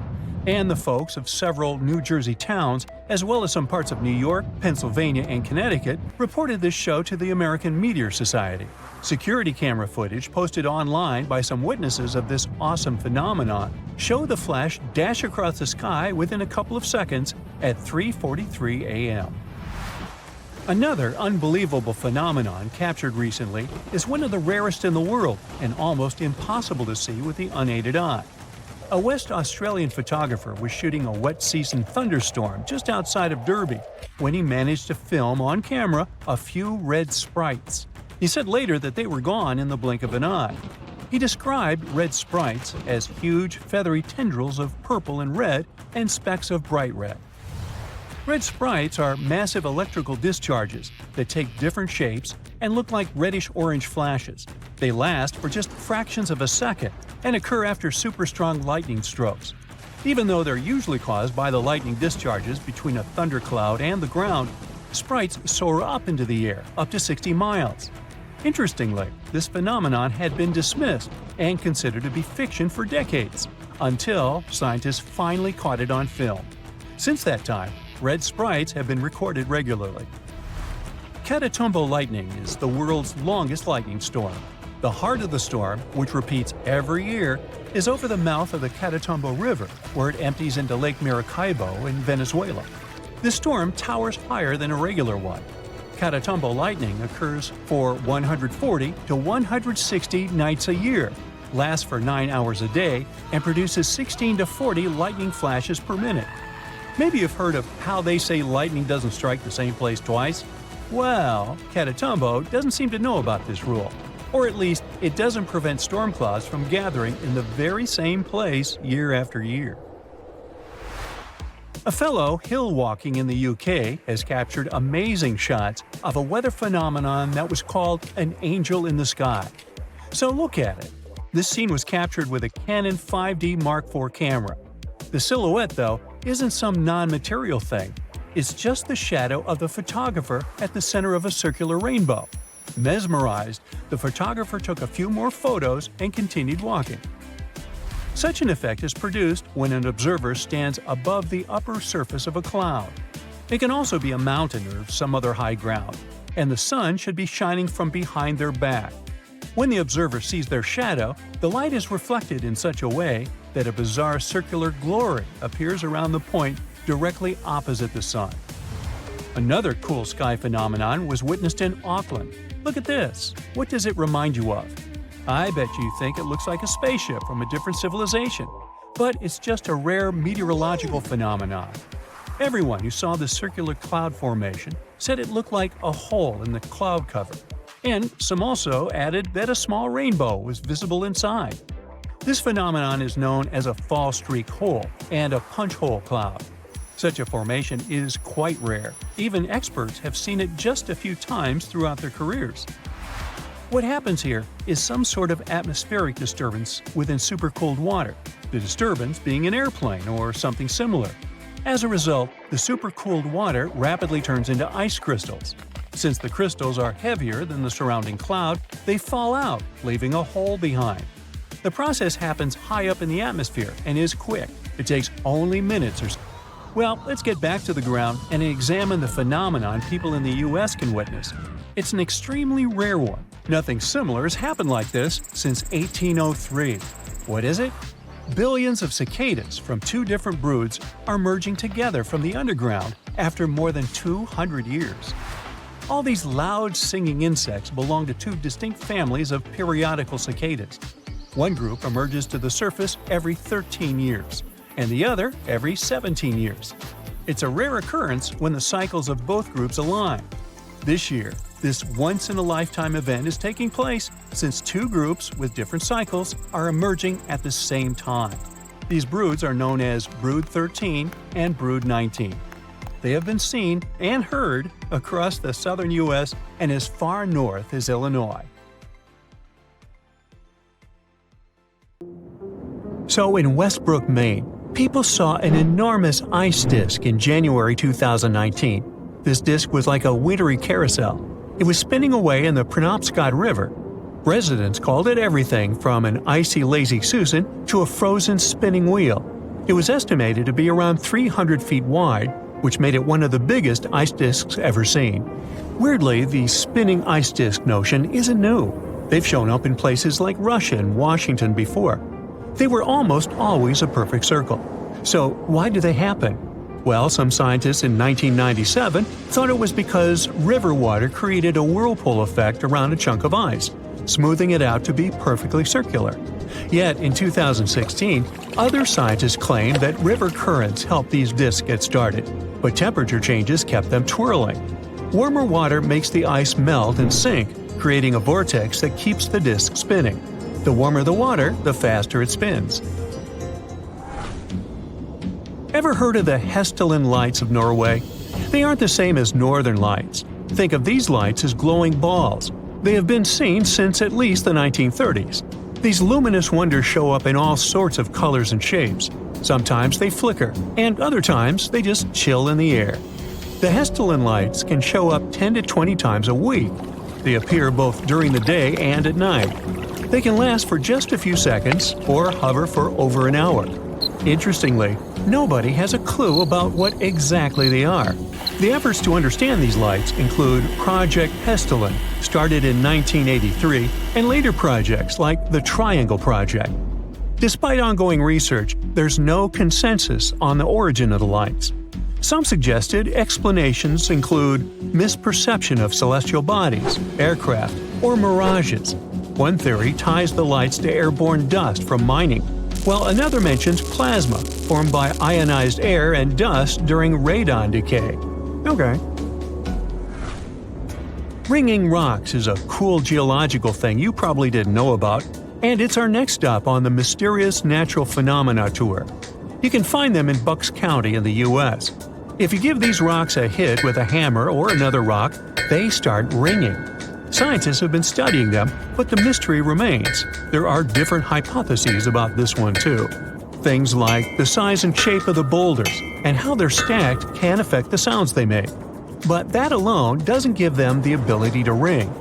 and the folks of several New Jersey towns, as well as some parts of New York, Pennsylvania, and Connecticut, reported this show to the American Meteor Society. Security camera footage posted online by some witnesses of this awesome phenomenon show the flash dash across the sky within a couple of seconds at 3:43 a.m. Another unbelievable phenomenon captured recently is one of the rarest in the world and almost impossible to see with the unaided eye. A West Australian photographer was shooting a wet season thunderstorm just outside of Derby when he managed to film on camera a few red sprites. He said later that they were gone in the blink of an eye. He described red sprites as huge feathery tendrils of purple and red and specks of bright red. Red sprites are massive electrical discharges that take different shapes and look like reddish-orange flashes. They last for just fractions of a second and occur after super-strong lightning strokes. Even though they're usually caused by the lightning discharges between a thundercloud and the ground, sprites soar up into the air up to 60 miles. Interestingly, this phenomenon had been dismissed and considered to be fiction for decades, until scientists finally caught it on film. Since that time, red sprites have been recorded regularly. Catastrophe lightning is the world's longest lightning storm. The heart of the storm, which repeats every year, is over the mouth of the Catastrophe River, where it empties into Lake Maracaibo in Venezuela. This storm towers higher than a regular one. Catastrophe lightning occurs for 140 to 160 nights a year, lasts for 9 hours a day, and produces 16 to 40 lightning flashes per minute. Maybe you've heard of how they say lightning doesn't strike the same place twice? Well, Catastrophe doesn't seem to know about this rule. Or at least, it doesn't prevent storm clouds from gathering in the very same place year after year. A fellow hill walking in the UK has captured amazing shots of a weather phenomenon that was called an angel in the sky. So look at it. This scene was captured with a Canon 5D Mark IV camera. The silhouette, though, isn't some non-material thing. It's just the shadow of the photographer at the center of a circular rainbow. Mesmerized, the photographer took a few more photos and continued walking. Such an effect is produced when an observer stands above the upper surface of a cloud. It can also be a mountain or some other high ground, and the sun should be shining from behind their back. When the observer sees their shadow, the light is reflected in such a way that a bizarre circular glory appears around the point directly opposite the sun. Another cool sky phenomenon was witnessed in Auckland. Look at this. What does it remind you of? I bet you think it looks like a spaceship from a different civilization, but it's just a rare meteorological phenomenon. Everyone who saw the circular cloud formation said it looked like a hole in the cloud cover, and some also added that a small rainbow was visible inside. This phenomenon is known as a fall streak hole and a punch hole cloud. Such a formation is quite rare. Even experts have seen it just a few times throughout their careers. What happens here is some sort of atmospheric disturbance within supercooled water, the disturbance being an airplane or something similar. As a result, the supercooled water rapidly turns into ice crystals. Since the crystals are heavier than the surrounding cloud, they fall out, leaving a hole behind. The process happens high up in the atmosphere and is quick. It takes only minutes or so. Well, let's get back to the ground and examine the phenomenon people in the US can witness. It's an extremely rare one. Nothing similar has happened like this since 1803. What is it? Billions of cicadas from two different broods are merging together from the underground after more than 200 years. All these loud singing insects belong to two distinct families of periodical cicadas. One group emerges to the surface every 13 years, and the other every 17 years. It's a rare occurrence when the cycles of both groups align. This year, This once-in-a-lifetime event is taking place since two groups with different cycles are emerging at the same time. These broods are known as Brood 13 and Brood 19. They have been seen and heard across the southern U.S. and as far north as Illinois. So in Westbrook, Maine, people saw an enormous ice disk in January 2019. This disk was like a wintry carousel. It was spinning away in the Penobscot River. Residents called it everything from an icy lazy Susan to a frozen spinning wheel. It was estimated to be around 300 feet wide, which made it one of the biggest ice disks ever seen. Weirdly, the spinning ice disk notion isn't new. They've shown up in places like Russia and Washington before. They were almost always a perfect circle. So why do they happen? Well, some scientists in 1997 thought it was because river water created a whirlpool effect around a chunk of ice, smoothing it out to be perfectly circular. Yet, in 2016, other scientists claimed that river currents helped these disks get started, but temperature changes kept them twirling. Warmer water makes the ice melt and sink, creating a vortex that keeps the disk spinning. The warmer the water, the faster it spins. Ever heard of the Hestilin lights of Norway? They aren't the same as northern lights. Think of these lights as glowing balls. They have been seen since at least the 1930s. These luminous wonders show up in all sorts of colors and shapes. Sometimes they flicker, and other times they just chill in the air. The Hestilin lights can show up 10 to 20 times a week. They appear both during the day and at night. They can last for just a few seconds or hover for over an hour. Interestingly, nobody has a clue about what exactly they are. The efforts to understand these lights include Project Hestilin, started in 1983, and later projects like the Triangle Project. Despite ongoing research, there's no consensus on the origin of the lights. Some suggested explanations include misperception of celestial bodies, aircraft, or mirages. One theory ties the lights to airborne dust from mining, while another mentions plasma formed by ionized air and dust during radon decay. Okay. Ringing rocks is a cool geological thing you probably didn't know about, and it's our next stop on the Mysterious Natural Phenomena Tour. You can find them in Bucks County in the U.S. If you give these rocks a hit with a hammer or another rock, they start ringing. Scientists have been studying them, but the mystery remains. There are different hypotheses about this one too. Things like the size and shape of the boulders and how they're stacked can affect the sounds they make. But that alone doesn't give them the ability to ring.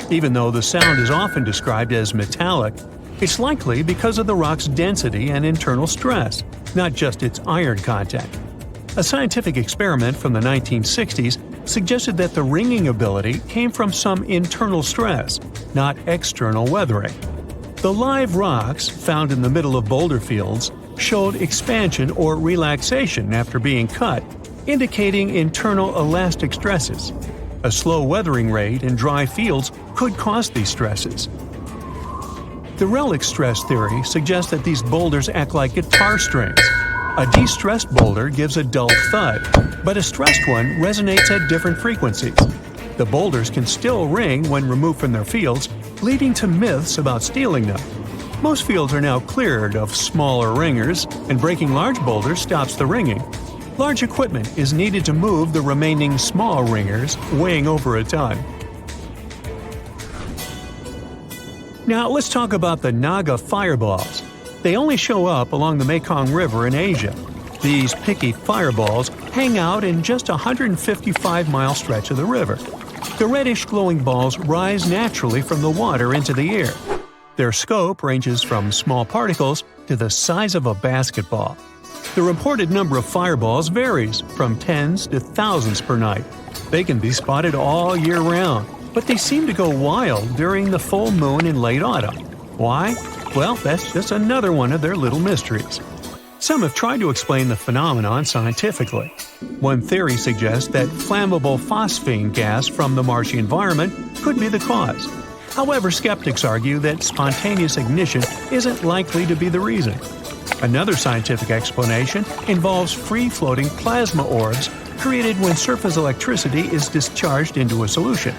Even though the sound is often described as metallic, it's likely because of the rock's density and internal stress, not just its iron content. A scientific experiment from the 1960s suggested that the ringing ability came from some internal stress, not external weathering. The live rocks found in the middle of boulder fields showed expansion or relaxation after being cut, indicating internal elastic stresses. A slow weathering rate in dry fields could cause these stresses. The relic stress theory suggests that these boulders act like guitar strings. A de-stressed boulder gives a dull thud, but a stressed one resonates at different frequencies. The boulders can still ring when removed from their fields, leading to myths about stealing them. Most fields are now cleared of smaller ringers, and breaking large boulders stops the ringing. Large equipment is needed to move the remaining small ringers, weighing over a ton. Now let's talk about the Naga fireballs. They only show up along the Mekong River in Asia. These picky fireballs hang out in just a 155-mile stretch of the river. The reddish glowing balls rise naturally from the water into the air. Their scope ranges from small particles to the size of a basketball. The reported number of fireballs varies from tens to thousands per night. They can be spotted all year round, but they seem to go wild during the full moon in late autumn. Why? Well, that's just another one of their little mysteries. Some have tried to explain the phenomenon scientifically. One theory suggests that flammable phosphine gas from the marshy environment could be the cause. However, skeptics argue that spontaneous ignition isn't likely to be the reason. Another scientific explanation involves free-floating plasma orbs created when surface electricity is discharged into a solution.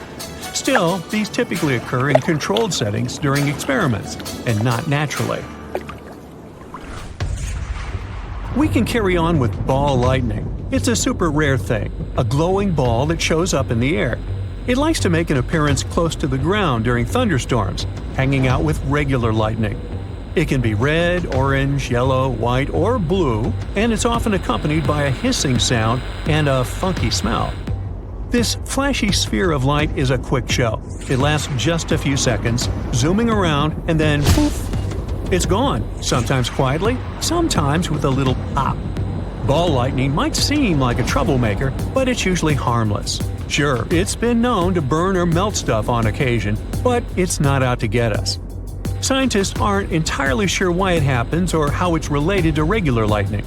Still, these typically occur in controlled settings during experiments, and not naturally. We can carry on with ball lightning. It's a super rare thing, a glowing ball that shows up in the air. It likes to make an appearance close to the ground during thunderstorms, hanging out with regular lightning. It can be red, orange, yellow, white, or blue, and it's often accompanied by a hissing sound and a funky smell. This flashy sphere of light is a quick show. It lasts just a few seconds, zooming around, and then poof! It's gone, sometimes quietly, sometimes with a little pop. Ball lightning might seem like a troublemaker, but it's usually harmless. Sure, it's been known to burn or melt stuff on occasion, but it's not out to get us. Scientists aren't entirely sure why it happens or how it's related to regular lightning.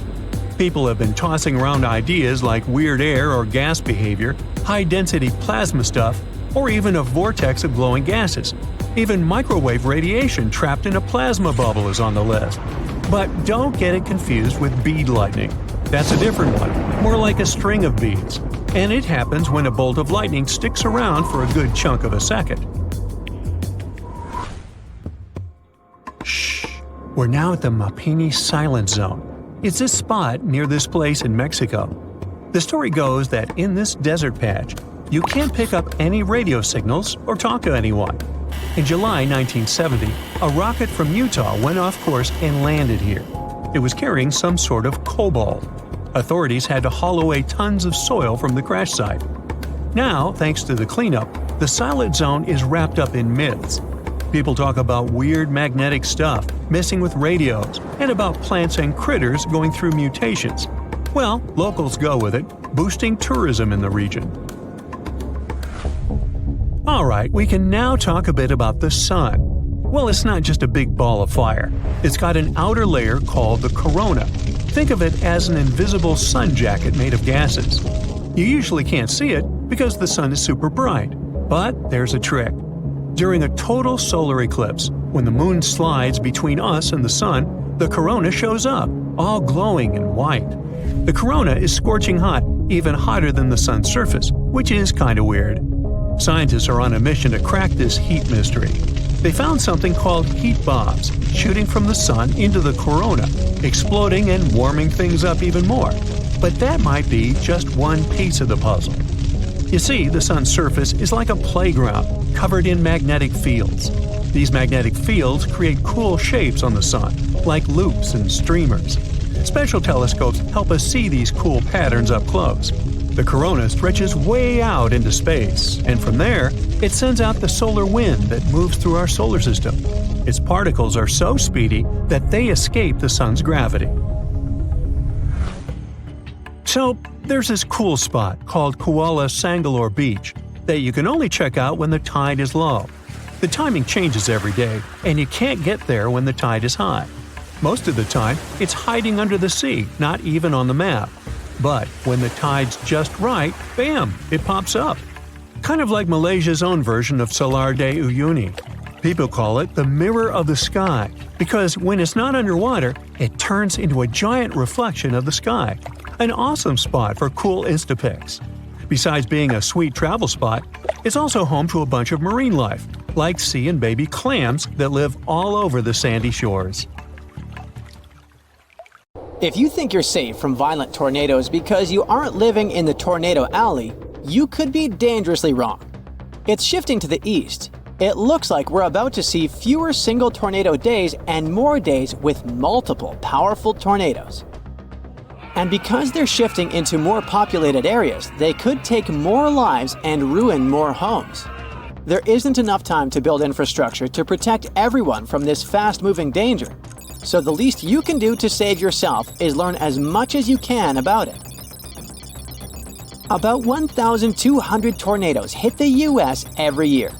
People have been tossing around ideas like weird air or gas behavior, high-density plasma stuff, or even a vortex of glowing gases. Even microwave radiation trapped in a plasma bubble is on the list. But don't get it confused with bead lightning. That's a different one, more like a string of beads. And it happens when a bolt of lightning sticks around for a good chunk of a second. Shh! We're now at the Mapimi Silent Zone. It's this spot near this place in Mexico. The story goes that in this desert patch, you can't pick up any radio signals or talk to anyone. In July 1970, a rocket from Utah went off course and landed here. It was carrying some sort of cobalt. Authorities had to haul away tons of soil from the crash site. Now, thanks to the cleanup, the Silent Zone is wrapped up in myths. People talk about weird magnetic stuff messing with radios and about plants and critters going through mutations. Well, locals go with it, boosting tourism in the region. Alright, we can now talk a bit about the Sun. Well, it's not just a big ball of fire. It's got an outer layer called the corona. Think of it as an invisible sun jacket made of gases. You usually can't see it because the sun is super bright. But there's a trick. During a total solar eclipse, when the moon slides between us and the sun, the corona shows up, all glowing and white. The corona is scorching hot, even hotter than the sun's surface, which is kinda weird. Scientists are on a mission to crack this heat mystery. They found something called heat bombs shooting from the sun into the corona, exploding and warming things up even more. But that might be just one piece of the puzzle. You see, the sun's surface is like a playground covered in magnetic fields. These magnetic fields create cool shapes on the sun, like loops and streamers. Special telescopes help us see these cool patterns up close. The corona stretches way out into space, and from there, it sends out the solar wind that moves through our solar system. Its particles are so speedy that they escape the sun's gravity. So, there's this cool spot called Kuala Sangalore Beach that you can only check out when the tide is low. The timing changes every day, and you can't get there when the tide is high. Most of the time, it's hiding under the sea, not even on the map. But when the tide's just right, bam, it pops up. Kind of like Malaysia's own version of Salar de Uyuni. People call it the mirror of the sky because when it's not underwater, it turns into a giant reflection of the sky. An awesome spot for cool Instapics. Besides being a sweet travel spot, it's also home to a bunch of marine life, like sea and baby clams that live all over the sandy shores. If you think you're safe from violent tornadoes because you aren't living in the tornado alley, you could be dangerously wrong. It's shifting to the east. It looks like we're about to see fewer single tornado days and more days with multiple powerful tornadoes. And because they're shifting into more populated areas, they could take more lives and ruin more homes. There isn't enough time to build infrastructure to protect everyone from this fast-moving danger. So the least you can do to save yourself is learn as much as you can about it. About 1,200 tornadoes hit the US every year.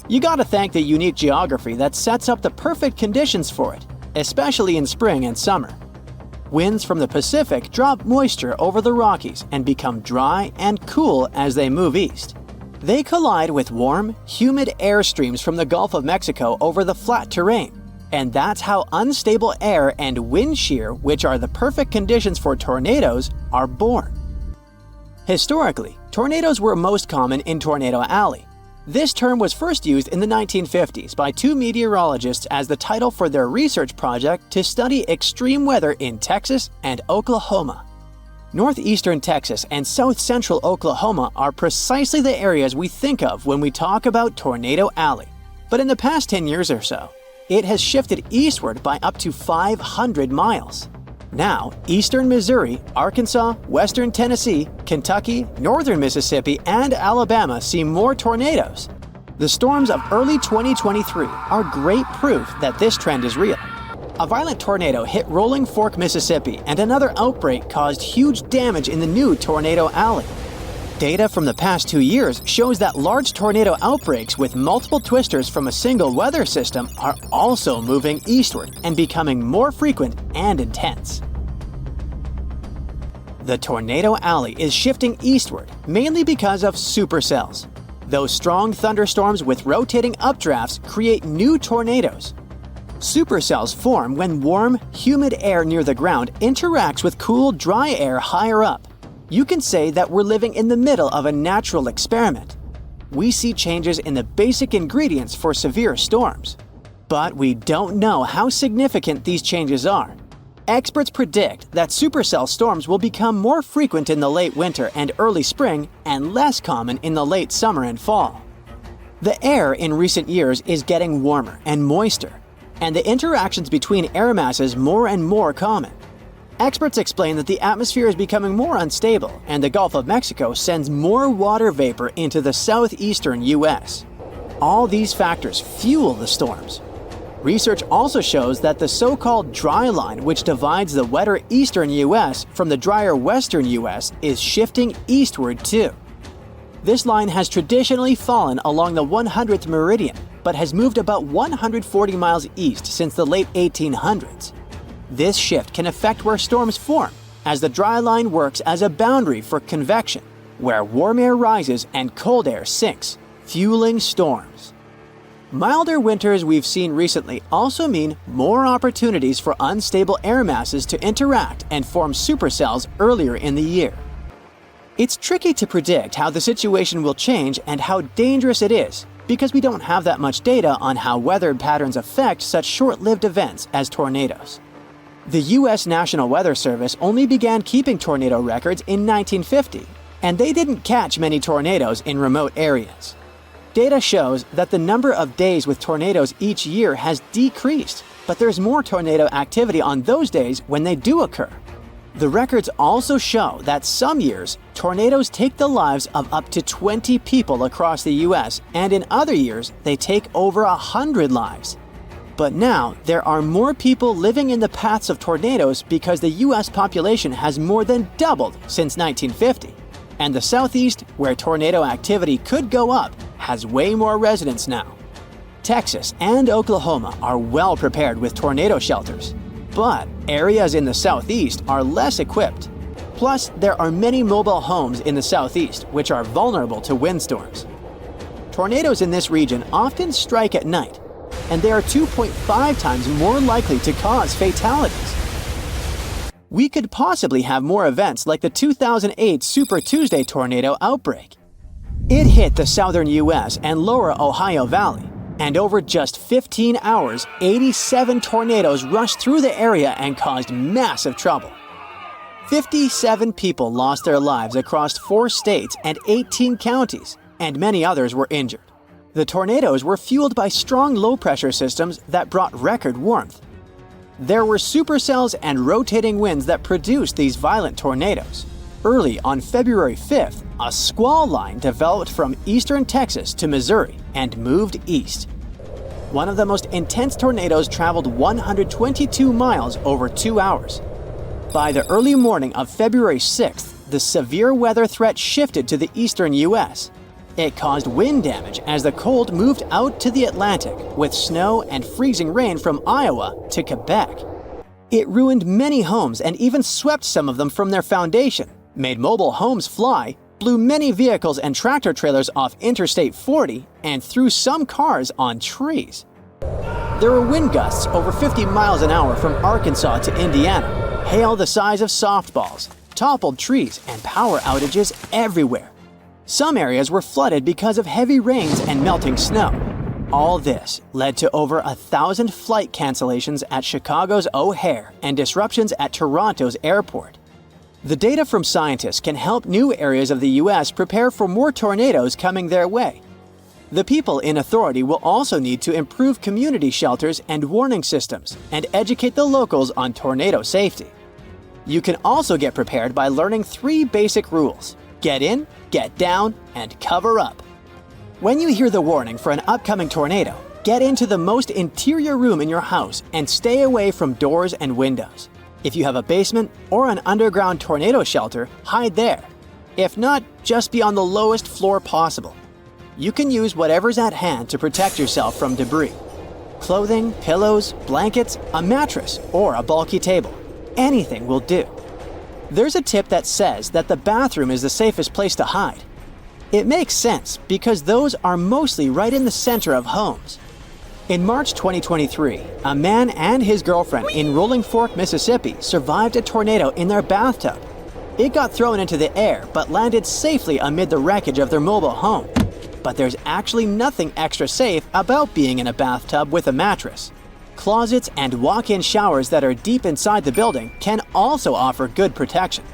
You gotta thank the unique geography that sets up the perfect conditions for it, especially in spring and summer. Winds from the Pacific drop moisture over the Rockies and become dry and cool as they move east. They collide with warm, humid air streams from the Gulf of Mexico over the flat terrain. And that's how unstable air and wind shear, which are the perfect conditions for tornadoes, are born. Historically, tornadoes were most common in Tornado Alley. This term was first used in the 1950s by two meteorologists as the title for their research project to study extreme weather in Texas and Oklahoma. Northeastern Texas and south-central Oklahoma are precisely the areas we think of when we talk about Tornado Alley. But in the past 10 years or so, it has shifted eastward by up to 500 miles. Now, eastern Missouri, Arkansas, western Tennessee, Kentucky, northern Mississippi, and Alabama see more tornadoes. The storms of early 2023 are great proof that this trend is real. A violent tornado hit Rolling Fork, Mississippi, and another outbreak caused huge damage in the new Tornado Alley. Data from the past 2 years shows that large tornado outbreaks with multiple twisters from a single weather system are also moving eastward and becoming more frequent and intense. The Tornado Alley is shifting eastward mainly because of supercells. Those strong thunderstorms with rotating updrafts create new tornadoes. Supercells form when warm, humid air near the ground interacts with cool, dry air higher up. You can say that we're living in the middle of a natural experiment. We see changes in the basic ingredients for severe storms. But we don't know how significant these changes are. Experts predict that supercell storms will become more frequent in the late winter and early spring and less common in the late summer and fall. The air in recent years is getting warmer and moister, and the interactions between air masses more and more common. Experts explain that the atmosphere is becoming more unstable and the Gulf of Mexico sends more water vapor into the southeastern U.S. All these factors fuel the storms. Research also shows that the so-called dry line, which divides the wetter eastern U.S. from the drier western U.S., is shifting eastward too. This line has traditionally fallen along the 100th meridian, but has moved about 140 miles east since the late 1800s. This shift can affect where storms form, as the dry line works as a boundary for convection, where warm air rises and cold air sinks, fueling storms. Milder winters we've seen recently also mean more opportunities for unstable air masses to interact and form supercells earlier in the year. It's tricky to predict how the situation will change and how dangerous it is, because we don't have that much data on how weather patterns affect such short-lived events as tornadoes. The U.S. National Weather Service only began keeping tornado records in 1950, and they didn't catch many tornadoes in remote areas. Data shows that the number of days with tornadoes each year has decreased, but there's more tornado activity on those days when they do occur. The records also show that some years, tornadoes take the lives of up to 20 people across the U.S., and in other years, they take over 100 lives. But now, there are more people living in the paths of tornadoes because the U.S. population has more than doubled since 1950. And the Southeast, where tornado activity could go up, has way more residents now. Texas and Oklahoma are well prepared with tornado shelters, but areas in the Southeast are less equipped. Plus, there are many mobile homes in the Southeast which are vulnerable to windstorms. Tornadoes in this region often strike at night, and they are 2.5 times more likely to cause fatalities. We could possibly have more events like the 2008 Super Tuesday tornado outbreak. It hit the southern U.S. and lower Ohio Valley, and over just 15 hours, 87 tornadoes rushed through the area and caused massive trouble. 57 people lost their lives across 4 states and 18 counties, and many others were injured. The tornadoes were fueled by strong low-pressure systems that brought record warmth. There were supercells and rotating winds that produced these violent tornadoes. Early on February 5th, a squall line developed from eastern Texas to Missouri and moved east. One of the most intense tornadoes traveled 122 miles over 2 hours. By the early morning of February 6th, the severe weather threat shifted to the eastern U.S. It caused wind damage as the cold moved out to the Atlantic, with snow and freezing rain from Iowa to Quebec. It ruined many homes and even swept some of them from their foundation, made mobile homes fly, blew many vehicles and tractor trailers off Interstate 40, and threw some cars on trees. There were wind gusts over 50 miles an hour from Arkansas to Indiana, hail the size of softballs, toppled trees, and power outages everywhere. Some areas were flooded because of heavy rains and melting snow. All this led to over 1,000 flight cancellations at Chicago's O'Hare and disruptions at Toronto's airport. The data from scientists can help new areas of the US prepare for more tornadoes coming their way. The people in authority will also need to improve community shelters and warning systems and educate the locals on tornado safety. You can also get prepared by learning 3 basic rules: get in, get down, and cover up. When you hear the warning for an upcoming tornado, get into the most interior room in your house and stay away from doors and windows. If you have a basement or an underground tornado shelter, hide there. If not, just be on the lowest floor possible. You can use whatever's at hand to protect yourself from debris. Clothing, pillows, blankets, a mattress, or a bulky table. Anything will do. There's a tip that says that the bathroom is the safest place to hide. It makes sense because those are mostly right in the center of homes. In March 2023, a man and his girlfriend in Rolling Fork, Mississippi survived a tornado in their bathtub. It got thrown into the air but landed safely amid the wreckage of their mobile home. But there's actually nothing extra safe about being in a bathtub with a mattress. Closets and walk-in showers that are deep inside the building can also offer good protection.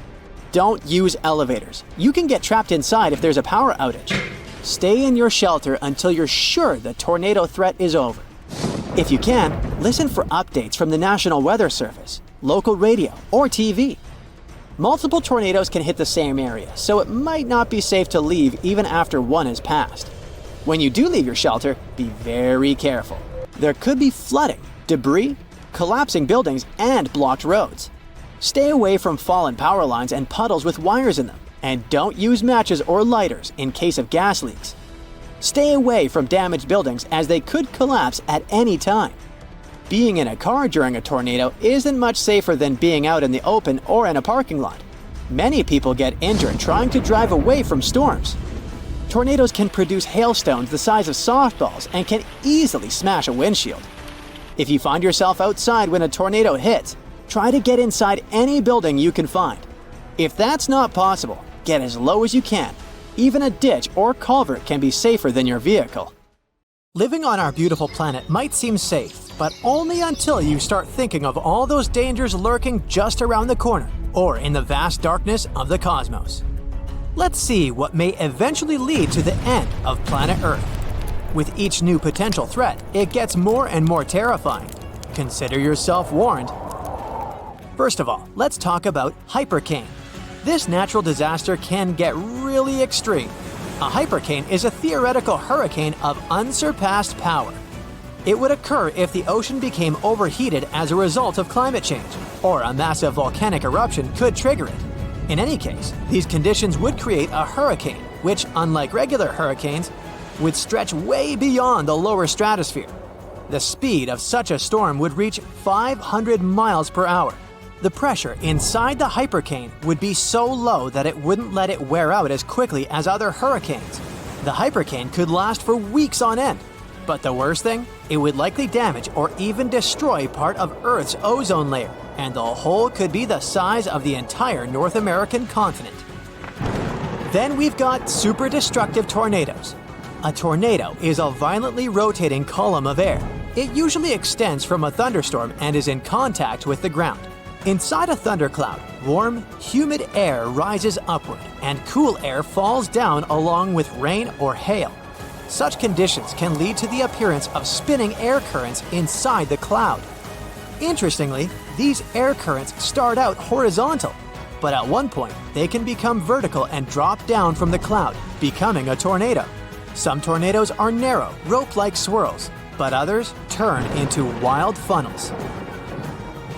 Don't use elevators. You can get trapped inside if there's a power outage. Stay in your shelter until you're sure the tornado threat is over. If you can, listen for updates from the National Weather Service, local radio, or TV. Multiple tornadoes can hit the same area, so it might not be safe to leave even after one has passed. When you do leave your shelter, be very careful. There could be flooding, debris, collapsing buildings, and blocked roads. Stay away from fallen power lines and puddles with wires in them, and don't use matches or lighters in case of gas leaks. Stay away from damaged buildings as they could collapse at any time. Being in a car during a tornado isn't much safer than being out in the open or in a parking lot. Many people get injured trying to drive away from storms. Tornadoes can produce hailstones the size of softballs and can easily smash a windshield. If you find yourself outside when a tornado hits, try to get inside any building you can find. If that's not possible, get as low as you can. Even a ditch or culvert can be safer than your vehicle. Living on our beautiful planet might seem safe, but only until you start thinking of all those dangers lurking just around the corner or in the vast darkness of the cosmos. Let's see what may eventually lead to the end of planet Earth. With each new potential threat, it gets more and more terrifying. Consider yourself warned. First of all, let's talk about hypercane. This natural disaster can get really extreme. A hypercane is a theoretical hurricane of unsurpassed power. It would occur if the ocean became overheated as a result of climate change, or a massive volcanic eruption could trigger it. In any case, these conditions would create a hurricane, which, unlike regular hurricanes, would stretch way beyond the lower stratosphere. The speed of such a storm would reach 500 miles per hour. The pressure inside the hypercane would be so low that it wouldn't let it wear out as quickly as other hurricanes. The hypercane could last for weeks on end. But the worst thing? It would likely damage or even destroy part of Earth's ozone layer, and the hole could be the size of the entire North American continent. Then we've got super destructive tornadoes. A tornado is a violently rotating column of air. It usually extends from a thunderstorm and is in contact with the ground. Inside a thundercloud, warm, humid air rises upward, and cool air falls down along with rain or hail. Such conditions can lead to the appearance of spinning air currents inside the cloud. Interestingly, these air currents start out horizontal, but at one point they can become vertical and drop down from the cloud, becoming a tornado. Some tornadoes are narrow, rope-like swirls, but others turn into wild funnels.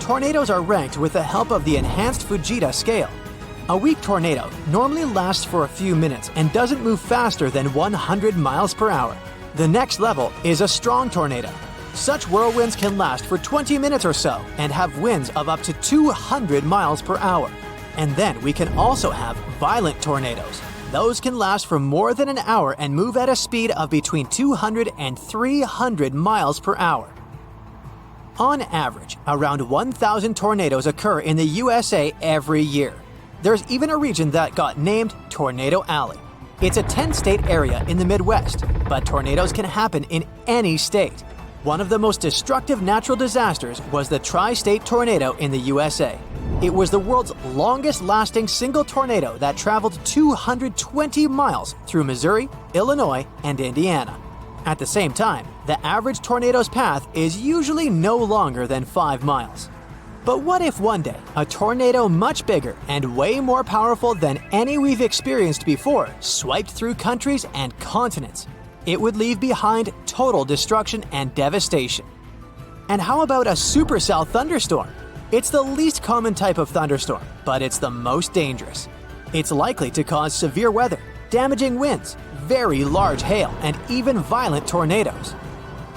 Tornadoes are ranked with the help of the enhanced Fujita scale. A weak tornado normally lasts for a few minutes and doesn't move faster than 100 miles per hour. The next level is a strong tornado. Such whirlwinds can last for 20 minutes or so and have winds of up to 200 miles per hour. And then we can also have violent tornadoes. Those can last for more than an hour and move at a speed of between 200 and 300 miles per hour. On average, around 1,000 tornadoes occur in the USA every year. There's even a region that got named Tornado Alley. It's a 10-state area in the Midwest, but tornadoes can happen in any state. One of the most destructive natural disasters was the tri-state tornado in the USA. It was the world's longest-lasting single tornado that traveled 220 miles through Missouri, Illinois, and Indiana. At the same time, the average tornado's path is usually no longer than 5 miles. But what if one day, a tornado much bigger and way more powerful than any we've experienced before swiped through countries and continents? It would leave behind total destruction and devastation. And how about a supercell thunderstorm? It's the least common type of thunderstorm, but it's the most dangerous. It's likely to cause severe weather, damaging winds, very large hail, and even violent tornadoes.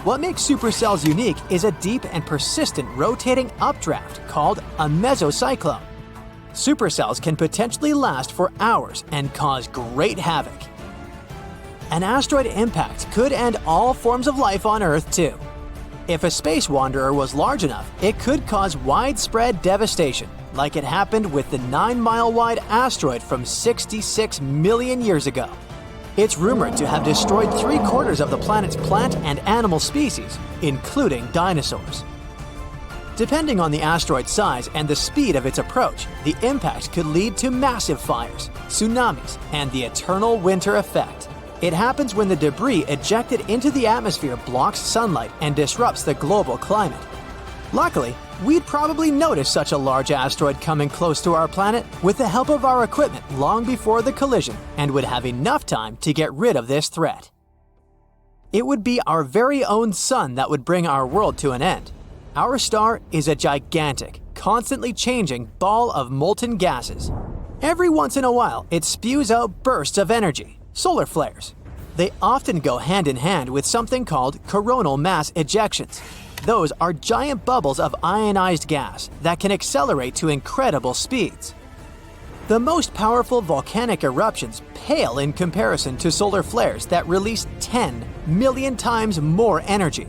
What makes supercells unique is a deep and persistent rotating updraft called a mesocyclone. Supercells can potentially last for hours and cause great havoc. An asteroid impact could end all forms of life on Earth too. If a space wanderer was large enough, it could cause widespread devastation, like it happened with the 9-mile-wide asteroid from 66 million years ago. It's rumored to have destroyed 3/4 of the planet's plant and animal species, including dinosaurs. Depending on the asteroid's size and the speed of its approach, the impact could lead to massive fires, tsunamis, and the eternal winter effect. It happens when the debris ejected into the atmosphere blocks sunlight and disrupts the global climate. Luckily, we'd probably notice such a large asteroid coming close to our planet with the help of our equipment long before the collision and would have enough time to get rid of this threat. It would be our very own sun that would bring our world to an end. Our star is a gigantic, constantly changing ball of molten gases. Every once in a while, it spews out bursts of energy, solar flares. They often go hand in hand with something called coronal mass ejections. Those are giant bubbles of ionized gas that can accelerate to incredible speeds. The most powerful volcanic eruptions pale in comparison to solar flares that release 10 million times more energy.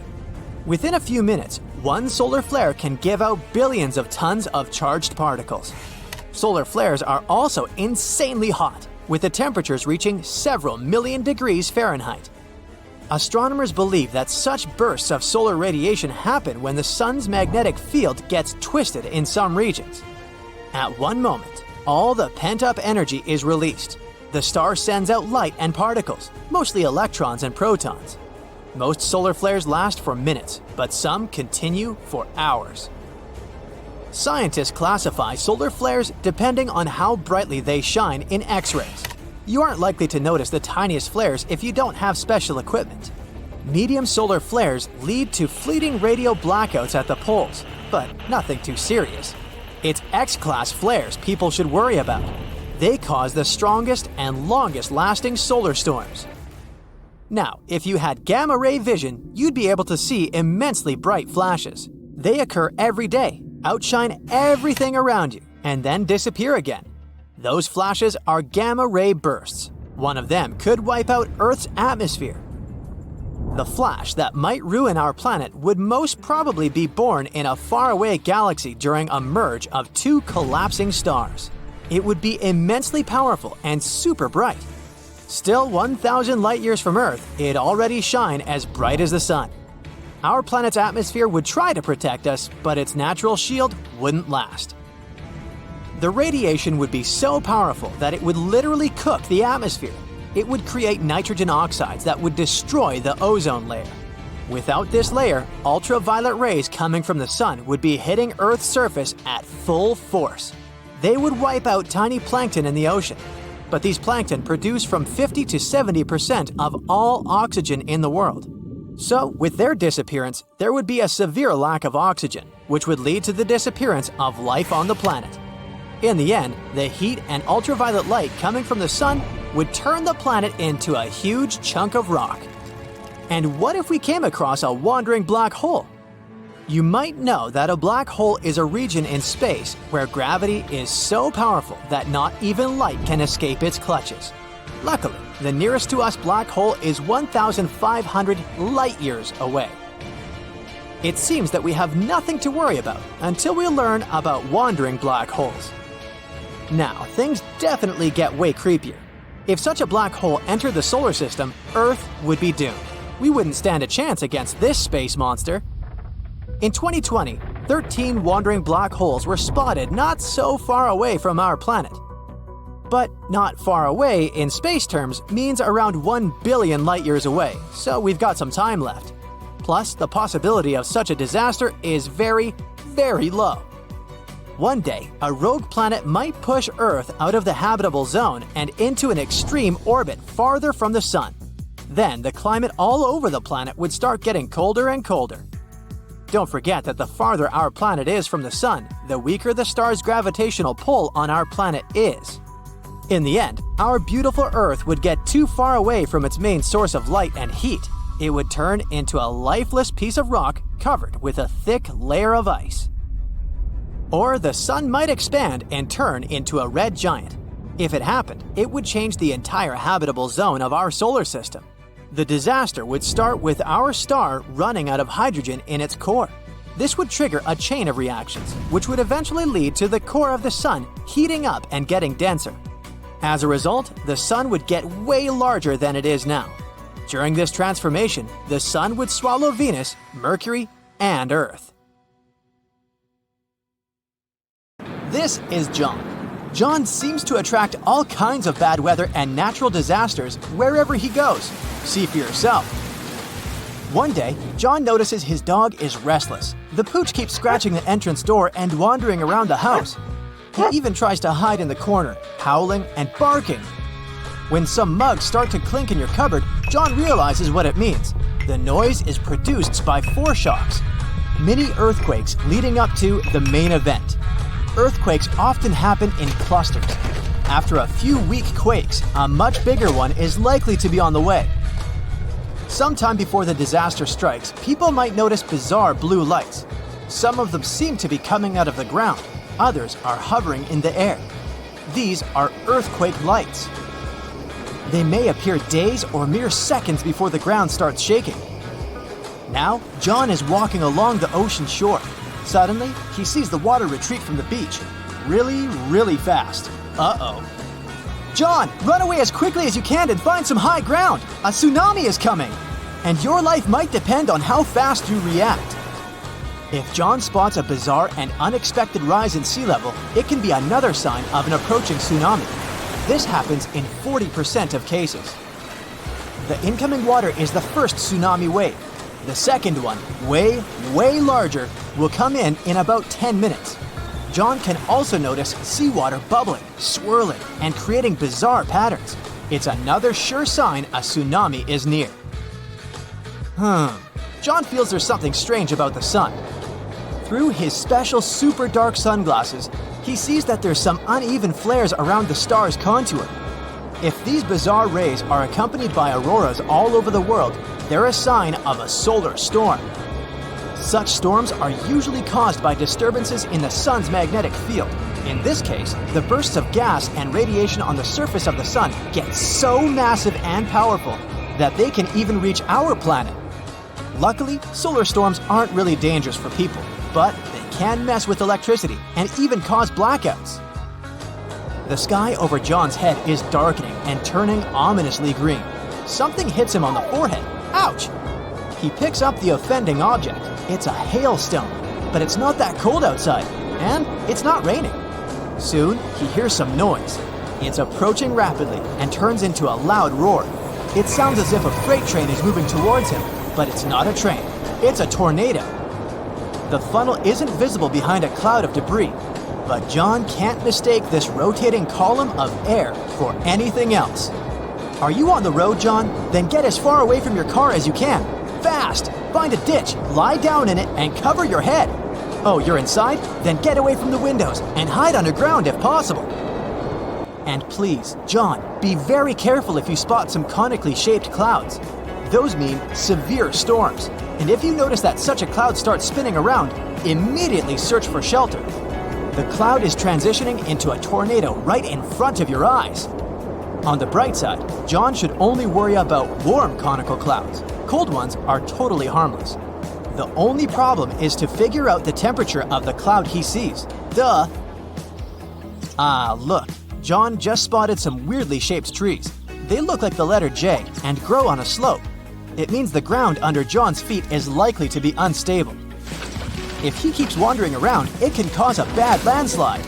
Within a few minutes, one solar flare can give out billions of tons of charged particles. Solar flares are also insanely hot, with the temperatures reaching several million degrees Fahrenheit. Astronomers believe that such bursts of solar radiation happen when the sun's magnetic field gets twisted in some regions. At one moment, all the pent-up energy is released. The star sends out light and particles, mostly electrons and protons. Most solar flares last for minutes, but some continue for hours. Scientists classify solar flares depending on how brightly they shine in X-rays. You aren't likely to notice the tiniest flares if you don't have special equipment. Medium solar flares lead to fleeting radio blackouts at the poles, but nothing too serious. It's X-class flares people should worry about. They cause the strongest and longest-lasting solar storms. Now, if you had gamma-ray vision, you'd be able to see immensely bright flashes. They occur every day, outshine everything around you, and then disappear again. Those flashes are gamma-ray bursts. One of them could wipe out Earth's atmosphere. The flash that might ruin our planet would most probably be born in a faraway galaxy during a merge of two collapsing stars. It would be immensely powerful and super bright. Still 1,000 light-years from Earth, it'd already shine as bright as the sun. Our planet's atmosphere would try to protect us, but its natural shield wouldn't last. The radiation would be so powerful that it would literally cook the atmosphere. It would create nitrogen oxides that would destroy the ozone layer. Without this layer, ultraviolet rays coming from the sun would be hitting Earth's surface at full force. They would wipe out tiny plankton in the ocean. But these plankton produce from 50 to 70% of all oxygen in the world. So, with their disappearance, there would be a severe lack of oxygen, which would lead to the disappearance of life on the planet. In the end, the heat and ultraviolet light coming from the sun would turn the planet into a huge chunk of rock. And what if we came across a wandering black hole? You might know that a black hole is a region in space where gravity is so powerful that not even light can escape its clutches. Luckily, the nearest to us black hole is 1,500 light-years away. It seems that we have nothing to worry about until we learn about wandering black holes. Now, things definitely get way creepier. If such a black hole entered the solar system, Earth would be doomed. We wouldn't stand a chance against this space monster. In 2020, 13 wandering black holes were spotted not so far away from our planet. But not far away in space terms means around 1 billion light-years away, so we've got some time left. Plus, the possibility of such a disaster is very, very low. One day, a rogue planet might push Earth out of the habitable zone and into an extreme orbit farther from the Sun. Then, the climate all over the planet would start getting colder and colder. Don't forget that the farther our planet is from the Sun, the weaker the star's gravitational pull on our planet is. In the end, our beautiful Earth would get too far away from its main source of light and heat. It would turn into a lifeless piece of rock covered with a thick layer of ice. Or the Sun might expand and turn into a red giant. If it happened, it would change the entire habitable zone of our solar system. The disaster would start with our star running out of hydrogen in its core. This would trigger a chain of reactions, which would eventually lead to the core of the Sun heating up and getting denser. As a result, the Sun would get way larger than it is now. During this transformation, the Sun would swallow Venus, Mercury, and Earth. This is John. John seems to attract all kinds of bad weather and natural disasters wherever he goes. See for yourself. One day, John notices his dog is restless. The pooch keeps scratching the entrance door and wandering around the house. He even tries to hide in the corner, howling and barking. When some mugs start to clink in your cupboard, John realizes what it means. The noise is produced by foreshocks, mini earthquakes leading up to the main event. Earthquakes often happen in clusters. After a few weak quakes, a much bigger one is likely to be on the way. Sometime before the disaster strikes, people might notice bizarre blue lights. Some of them seem to be coming out of the ground. Others are hovering in the air. These are earthquake lights. They may appear days or mere seconds before the ground starts shaking. Now, John is walking along the ocean shore. Suddenly, he sees the water retreat from the beach. Really, really fast. Uh-oh. John, run away as quickly as you can and find some high ground. A tsunami is coming. And your life might depend on how fast you react. If John spots a bizarre and unexpected rise in sea level, it can be another sign of an approaching tsunami. This happens in 40% of cases. The incoming water is the first tsunami wave. The second one, way, way larger, will come in about 10 minutes. John can also notice seawater bubbling, swirling, and creating bizarre patterns. It's another sure sign a tsunami is near. John feels there's something strange about the sun. Through his special super dark sunglasses, he sees that there's some uneven flares around the star's contour. If these bizarre rays are accompanied by auroras all over the world, they're a sign of a solar storm. Such storms are usually caused by disturbances in the sun's magnetic field. In this case, the bursts of gas and radiation on the surface of the sun get so massive and powerful that they can even reach our planet. Luckily, solar storms aren't really dangerous for people, but they can mess with electricity and even cause blackouts. The sky over John's head is darkening and turning ominously green. Something hits him on the forehead. Ouch! He picks up the offending object. It's a hailstone, but it's not that cold outside, and it's not raining. Soon, he hears some noise. It's approaching rapidly and turns into a loud roar. It sounds as if a freight train is moving towards him, but it's not a train. It's a tornado. The funnel isn't visible behind a cloud of debris, but John can't mistake this rotating column of air for anything else. Are you on the road, John? Then get as far away from your car as you can. Fast! Find a ditch, lie down in it, and cover your head. Oh, you're inside? Then get away from the windows and hide underground if possible. And please, John, be very careful if you spot some conically shaped clouds. Those mean severe storms. And if you notice that such a cloud starts spinning around, immediately search for shelter. The cloud is transitioning into a tornado right in front of your eyes. On the bright side, John should only worry about warm conical clouds. Cold ones are totally harmless. The only problem is to figure out the temperature of the cloud he sees. Duh! Ah, look, John just spotted some weirdly shaped trees. They look like the letter J and grow on a slope. It means the ground under John's feet is likely to be unstable. If he keeps wandering around, it can cause a bad landslide.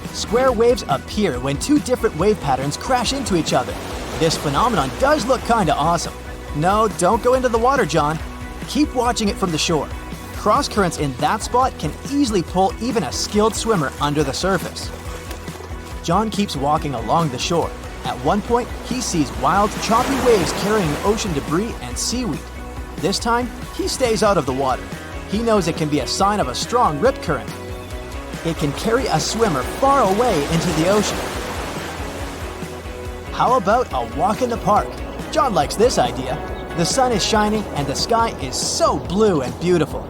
Square waves appear when two different wave patterns crash into each other. This phenomenon does look kinda awesome. No, don't go into the water, John. Keep watching it from the shore. Cross currents in that spot can easily pull even a skilled swimmer under the surface. John keeps walking along the shore. At one point, he sees wild, choppy waves carrying ocean debris and seaweed. This time, he stays out of the water. He knows it can be a sign of a strong rip current. It can carry a swimmer far away into the ocean. How about a walk in the park? John likes this idea. The sun is shining and the sky is so blue and beautiful.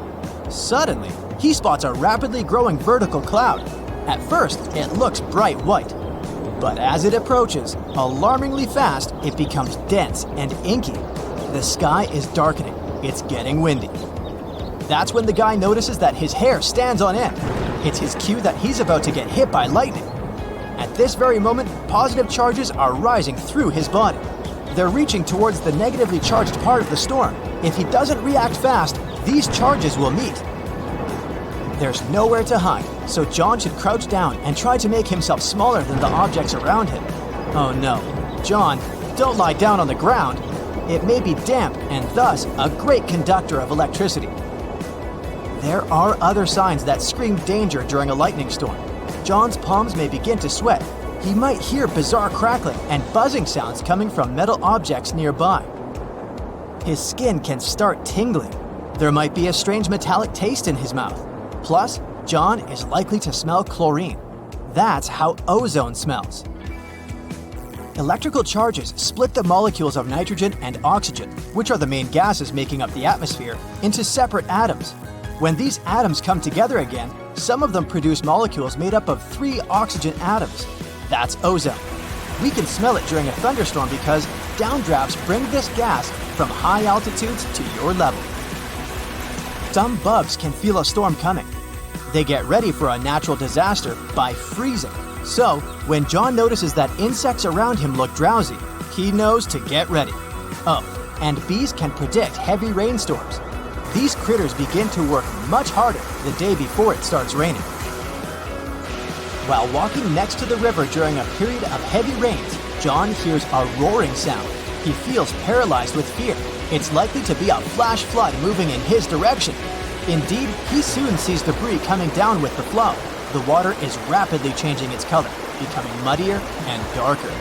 Suddenly, he spots a rapidly growing vertical cloud. At first, it looks bright white. But as it approaches, alarmingly fast, it becomes dense and inky. The sky is darkening. It's getting windy. That's when the guy notices that his hair stands on end. It's his cue that he's about to get hit by lightning. At this very moment, positive charges are rising through his body. They're reaching towards the negatively charged part of the storm. If he doesn't react fast, these charges will meet. There's nowhere to hide, so John should crouch down and try to make himself smaller than the objects around him. Oh no. John, don't lie down on the ground. It may be damp and thus a great conductor of electricity. There are other signs that scream danger during a lightning storm. John's palms may begin to sweat. He might hear bizarre crackling and buzzing sounds coming from metal objects nearby. His skin can start tingling. There might be a strange metallic taste in his mouth. Plus, John is likely to smell chlorine. That's how ozone smells. Electrical charges split the molecules of nitrogen and oxygen, which are the main gases making up the atmosphere, into separate atoms. When these atoms come together again, some of them produce molecules made up of 3 oxygen atoms. That's ozone. We can smell it during a thunderstorm because downdrafts bring this gas from high altitudes to your level. Some bugs can feel a storm coming. They get ready for a natural disaster by freezing. So, when John notices that insects around him look drowsy, he knows to get ready. Oh, and bees can predict heavy rainstorms. These critters begin to work much harder the day before it starts raining. While walking next to the river during a period of heavy rains, John hears a roaring sound. He feels paralyzed with fear. It's likely to be a flash flood moving in his direction. Indeed, he soon sees debris coming down with the flow. The water is rapidly changing its color, becoming muddier and darker.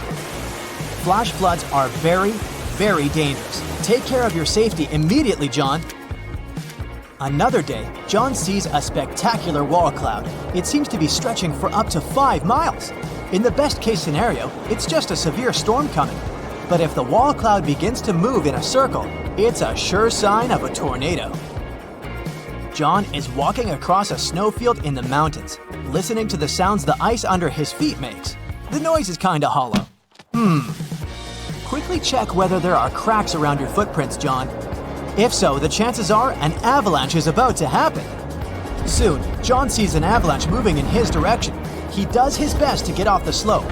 Flash floods are very, very dangerous. Take care of your safety immediately, John. Another day, John sees a spectacular wall cloud. It seems to be stretching for up to 5 miles. In the best case scenario, it's just a severe storm coming. But if the wall cloud begins to move in a circle, it's a sure sign of a tornado. John is walking across a snowfield in the mountains, listening to the sounds the ice under his feet makes. The noise is kinda hollow. Quickly check whether there are cracks around your footprints, John. If so, the chances are an avalanche is about to happen. Soon, John sees an avalanche moving in his direction. He does his best to get off the slope.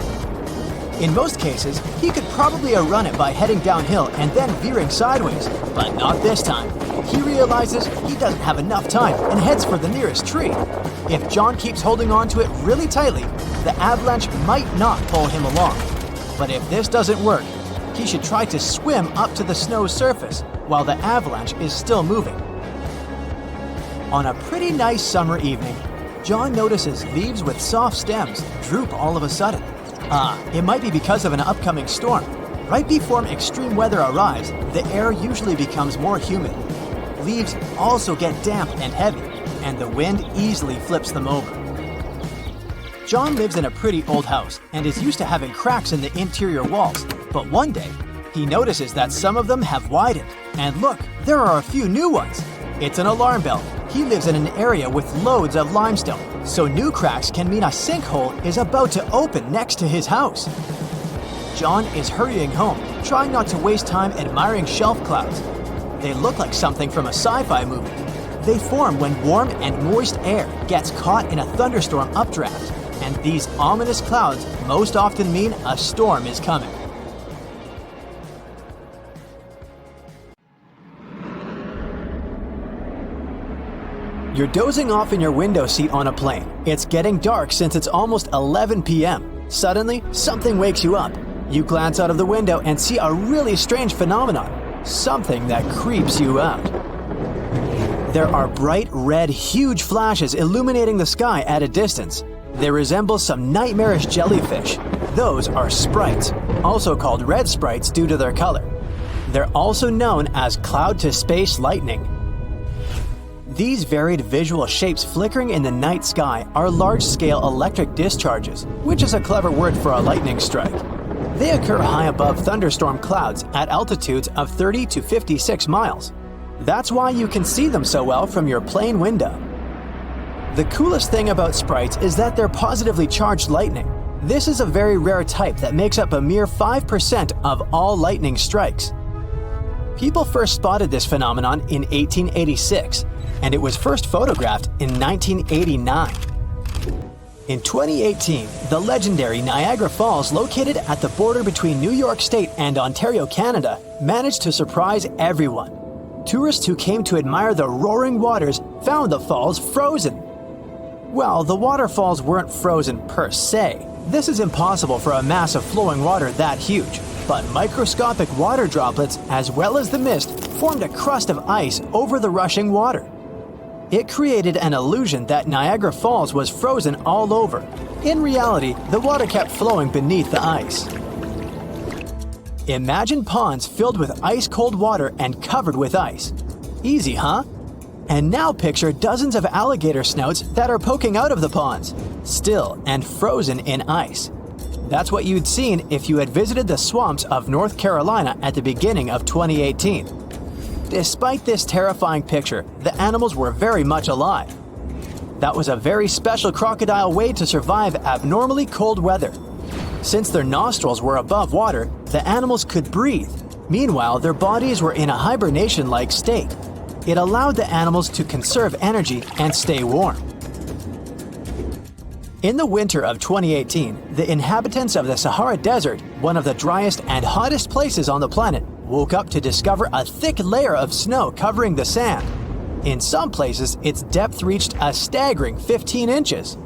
In most cases, he could probably outrun it by heading downhill and then veering sideways, but not this time. He realizes he doesn't have enough time and heads for the nearest tree. If John keeps holding on to it really tightly, the avalanche might not pull him along. But if this doesn't work, he should try to swim up to the snow's surface while the avalanche is still moving. On a pretty nice summer evening, John notices leaves with soft stems droop all of a sudden. It might be because of an upcoming storm. Right before extreme weather arrives, the air usually becomes more humid. Leaves also get damp and heavy, and the wind easily flips them over. John lives in a pretty old house and is used to having cracks in the interior walls, but one day, he notices that some of them have widened. And look, there are a few new ones. It's an alarm bell. He lives in an area with loads of limestone, so new cracks can mean a sinkhole is about to open next to his house. John is hurrying home, trying not to waste time admiring shelf clouds. They look like something from a sci-fi movie. They form when warm and moist air gets caught in a thunderstorm updraft. and these ominous clouds most often mean a storm is coming. You're dozing off in your window seat on a plane. It's getting dark since it's almost 11 p.m. Suddenly, something wakes you up. You glance out of the window and see a really strange phenomenon, something that creeps you out. There are bright red, huge flashes illuminating the sky at a distance. They resemble some nightmarish jellyfish. Those are sprites, also called red sprites due to their color. They're also known as cloud-to-space lightning. These varied visual shapes flickering in the night sky are large-scale electric discharges, which is a clever word for a lightning strike. They occur high above thunderstorm clouds at altitudes of 30 to 56 miles. That's why you can see them so well from your plane window. The coolest thing about sprites is that they're positively charged lightning. This is a very rare type that makes up a mere 5% of all lightning strikes. People first spotted this phenomenon in 1886, and it was first photographed in 1989. In 2018, the legendary Niagara Falls, located at the border between New York State and Ontario, Canada, managed to surprise everyone. Tourists who came to admire the roaring waters found the falls frozen. Well, the waterfalls weren't frozen per se. This is impossible for a mass of flowing water that huge. But microscopic water droplets, as well as the mist, formed a crust of ice over the rushing water. It created an illusion that Niagara Falls was frozen all over. In reality, the water kept flowing beneath the ice. Imagine ponds filled with ice-cold water and covered with ice. Easy, huh? And now picture dozens of alligator snouts that are poking out of the ponds, still and frozen in ice. That's what you'd seen if you had visited the swamps of North Carolina at the beginning of 2018. Despite this terrifying picture, the animals were very much alive. That was a very special crocodile way to survive abnormally cold weather. Since their nostrils were above water, the animals could breathe. Meanwhile, their bodies were in a hibernation-like state. It allowed the animals to conserve energy and stay warm. In the winter of 2018, the inhabitants of the Sahara Desert, one of the driest and hottest places on the planet, woke up to discover a thick layer of snow covering the sand. In some places, its depth reached a staggering 15 inches.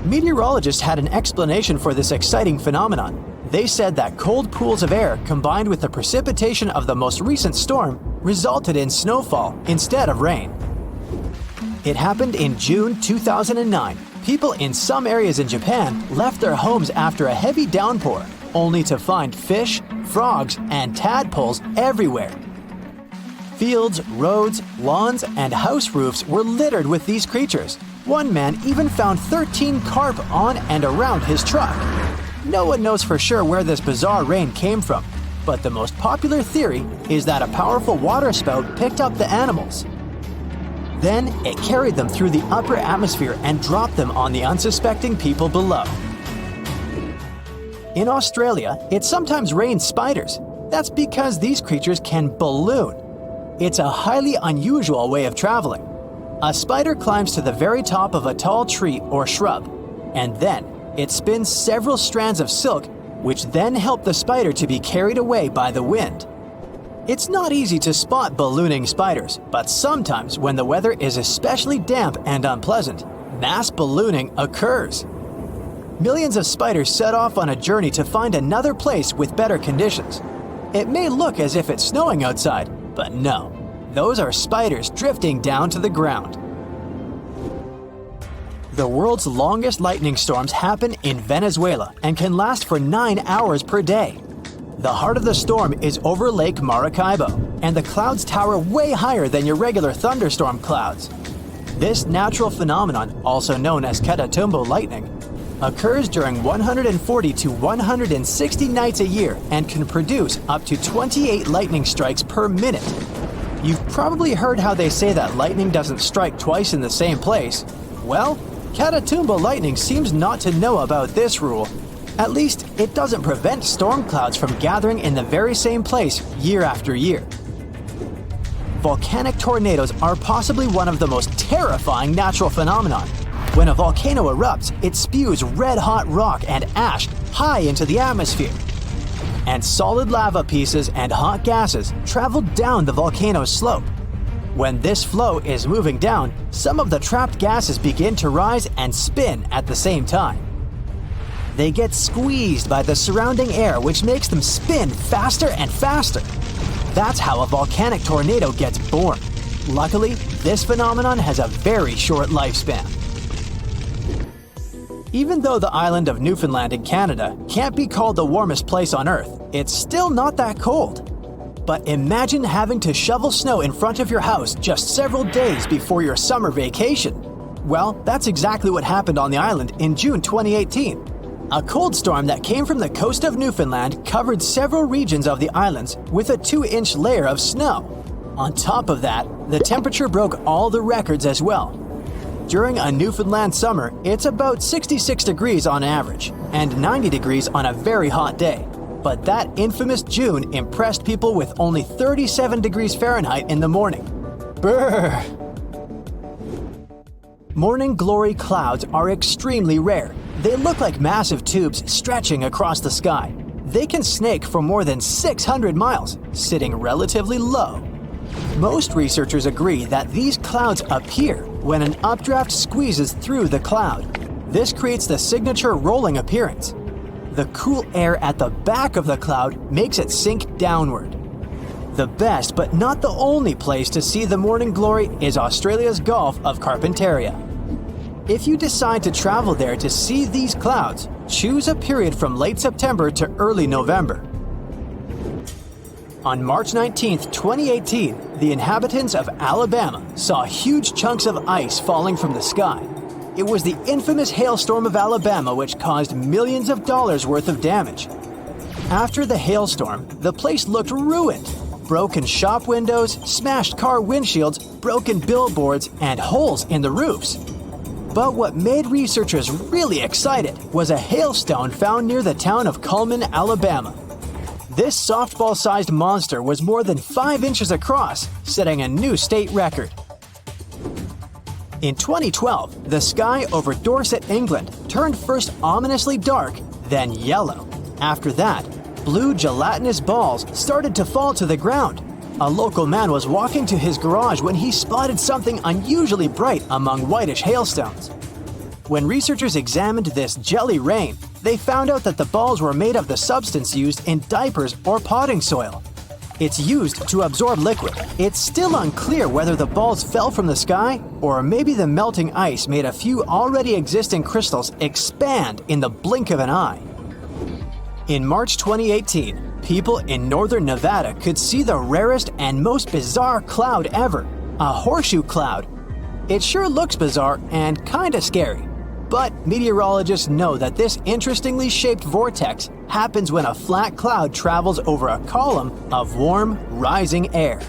Meteorologists had an explanation for this exciting phenomenon. They said that cold pools of air combined with the precipitation of the most recent storm resulted in snowfall instead of rain. It happened in June 2009. People in some areas in Japan left their homes after a heavy downpour, only to find fish, frogs, and tadpoles everywhere. Fields, roads, lawns, and house roofs were littered with these creatures. One man even found 13 carp on and around his truck. No one knows for sure where this bizarre rain came from, but the most popular theory is that a powerful water spout picked up the animals. Then it carried them through the upper atmosphere and dropped them on the unsuspecting people below. In Australia, it sometimes rains spiders. That's because these creatures can balloon. It's a highly unusual way of traveling. A spider climbs to the very top of a tall tree or shrub, and then it spins several strands of silk, which then help the spider to be carried away by the wind. It's not easy to spot ballooning spiders, but sometimes when the weather is especially damp and unpleasant, mass ballooning occurs. Millions of spiders set off on a journey to find another place with better conditions. It may look as if it's snowing outside, but no. Those are spiders drifting down to the ground. The world's longest lightning storms happen in Venezuela and can last for 9 hours per day. The heart of the storm is over Lake Maracaibo, and the clouds tower way higher than your regular thunderstorm clouds. This natural phenomenon, also known as Catastrophe lightning, occurs during 140 to 160 nights a year and can produce up to 28 lightning strikes per minute. You've probably heard how they say that lightning doesn't strike twice in the same place. Well, Catastrophe lightning seems not to know about this rule. At least, it doesn't prevent storm clouds from gathering in the very same place year after year. Volcanic tornadoes are possibly one of the most terrifying natural phenomena. When a volcano erupts, it spews red-hot rock and ash high into the atmosphere. And solid lava pieces and hot gases travel down the volcano's slope. When this flow is moving down, some of the trapped gases begin to rise and spin at the same time. They get squeezed by the surrounding air, which makes them spin faster and faster. That's how a volcanic tornado gets born. Luckily, this phenomenon has a very short lifespan. Even though the island of Newfoundland in Canada can't be called the warmest place on Earth, it's still not that cold. But imagine having to shovel snow in front of your house just several days before your summer vacation. Well, that's exactly what happened on the island in June 2018. A cold storm that came from the coast of Newfoundland covered several regions of the islands with a 2-inch layer of snow. On top of that, the temperature broke all the records as well. During a Newfoundland summer, it's about 66 degrees on average, and 90 degrees on a very hot day. But that infamous June impressed people with only 37 degrees Fahrenheit in the morning. Brrr! Morning glory clouds are extremely rare. They look like massive tubes stretching across the sky. They can snake for more than 600 miles, sitting relatively low. Most researchers agree that these clouds appear when an updraft squeezes through the cloud. This creates the signature rolling appearance. The cool air at the back of the cloud makes it sink downward. The best but not the only place to see the morning glory is Australia's Gulf of Carpentaria. If you decide to travel there to see these clouds, choose a period from late September to early November. On March 19, 2018, the inhabitants of Alabama saw huge chunks of ice falling from the sky. It was the infamous hailstorm of Alabama which caused millions of dollars worth of damage. After the hailstorm, the place looked ruined. Broken shop windows, smashed car windshields, broken billboards, and holes in the roofs. But what made researchers really excited was a hailstone found near the town of Cullman, Alabama. This softball-sized monster was more than 5 inches across, setting a new state record. In 2012, the sky over Dorset, England, turned first ominously dark, then yellow. After that, blue gelatinous balls started to fall to the ground. A local man was walking to his garage when he spotted something unusually bright among whitish hailstones. When researchers examined this jelly rain, they found out that the balls were made of the substance used in diapers or potting soil. It's used to absorb liquid. It's still unclear whether the balls fell from the sky, or maybe the melting ice made a few already existing crystals expand in the blink of an eye. In March 2018, people in northern Nevada could see the rarest and most bizarre cloud ever, a horseshoe cloud. It sure looks bizarre and kinda scary. But meteorologists know that this interestingly shaped vortex happens when a flat cloud travels over a column of warm, rising air.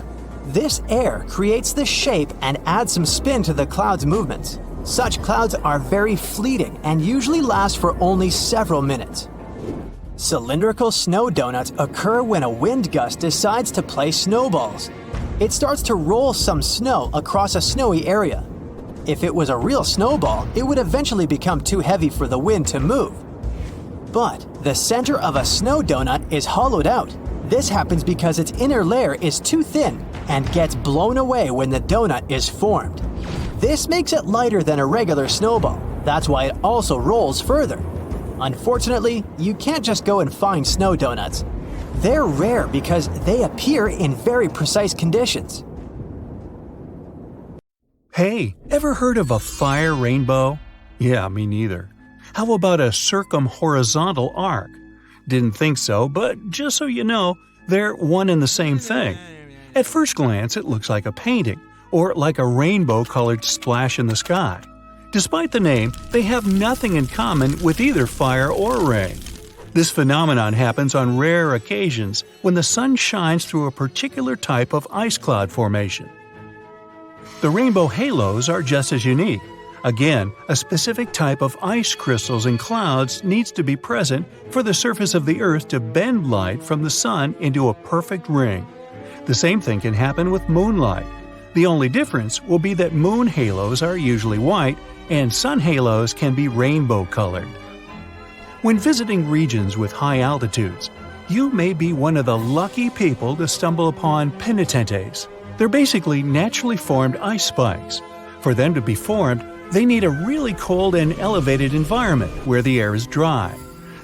This air creates the shape and adds some spin to the cloud's movements. Such clouds are very fleeting and usually last for only several minutes. Cylindrical snow donuts occur when a wind gust decides to play snowballs. It starts to roll some snow across a snowy area. If it was a real snowball, it would eventually become too heavy for the wind to move. But the center of a snow donut is hollowed out. This happens because its inner layer is too thin and gets blown away when the donut is formed. This makes it lighter than a regular snowball. That's why it also rolls further. Unfortunately, you can't just go and find snow donuts. They're rare because they appear in very precise conditions. Hey, ever heard of a fire rainbow? Yeah, me neither. How about a circumhorizontal arc? Didn't think so, but just so you know, they're one and the same thing. At first glance, it looks like a painting, or like a rainbow-colored splash in the sky. Despite the name, they have nothing in common with either fire or rain. This phenomenon happens on rare occasions when the sun shines through a particular type of ice cloud formation. The rainbow halos are just as unique. Again, a specific type of ice crystals in clouds needs to be present for the surface of the Earth to bend light from the sun into a perfect ring. The same thing can happen with moonlight. The only difference will be that moon halos are usually white and sun halos can be rainbow-colored. When visiting regions with high altitudes, you may be one of the lucky people to stumble upon penitentes. They're basically naturally formed ice spikes. For them to be formed, they need a really cold and elevated environment where the air is dry.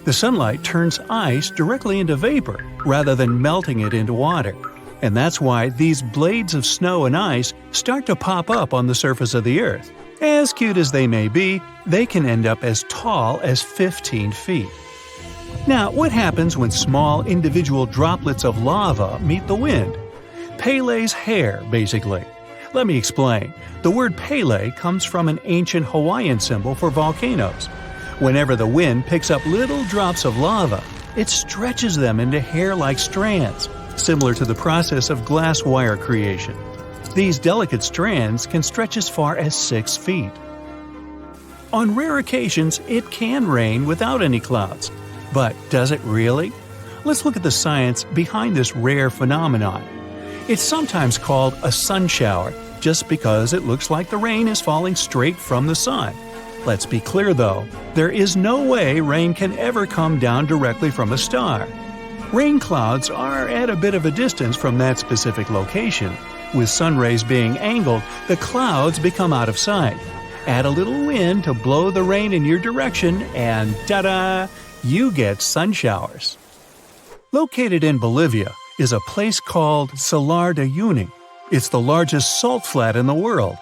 The sunlight turns ice directly into vapor rather than melting it into water. And that's why these blades of snow and ice start to pop up on the surface of the Earth. As cute as they may be, they can end up as tall as 15 feet. Now, what happens when small individual droplets of lava meet the wind? Pele's hair, basically. Let me explain. The word Pele comes from an ancient Hawaiian symbol for volcanoes. Whenever the wind picks up little drops of lava, it stretches them into hair-like strands, similar to the process of glass wire creation. These delicate strands can stretch as far as 6 feet. On rare occasions, it can rain without any clouds. But does it really? Let's look at the science behind this rare phenomenon. It's sometimes called a sun shower, just because it looks like the rain is falling straight from the sun. Let's be clear though, there is no way rain can ever come down directly from a star. Rain clouds are at a bit of a distance from that specific location. With sun rays being angled, the clouds become out of sight. Add a little wind to blow the rain in your direction and ta-da! You get sun showers. Located in Bolivia is a place called Salar de Uyuni. It's the largest salt flat in the world.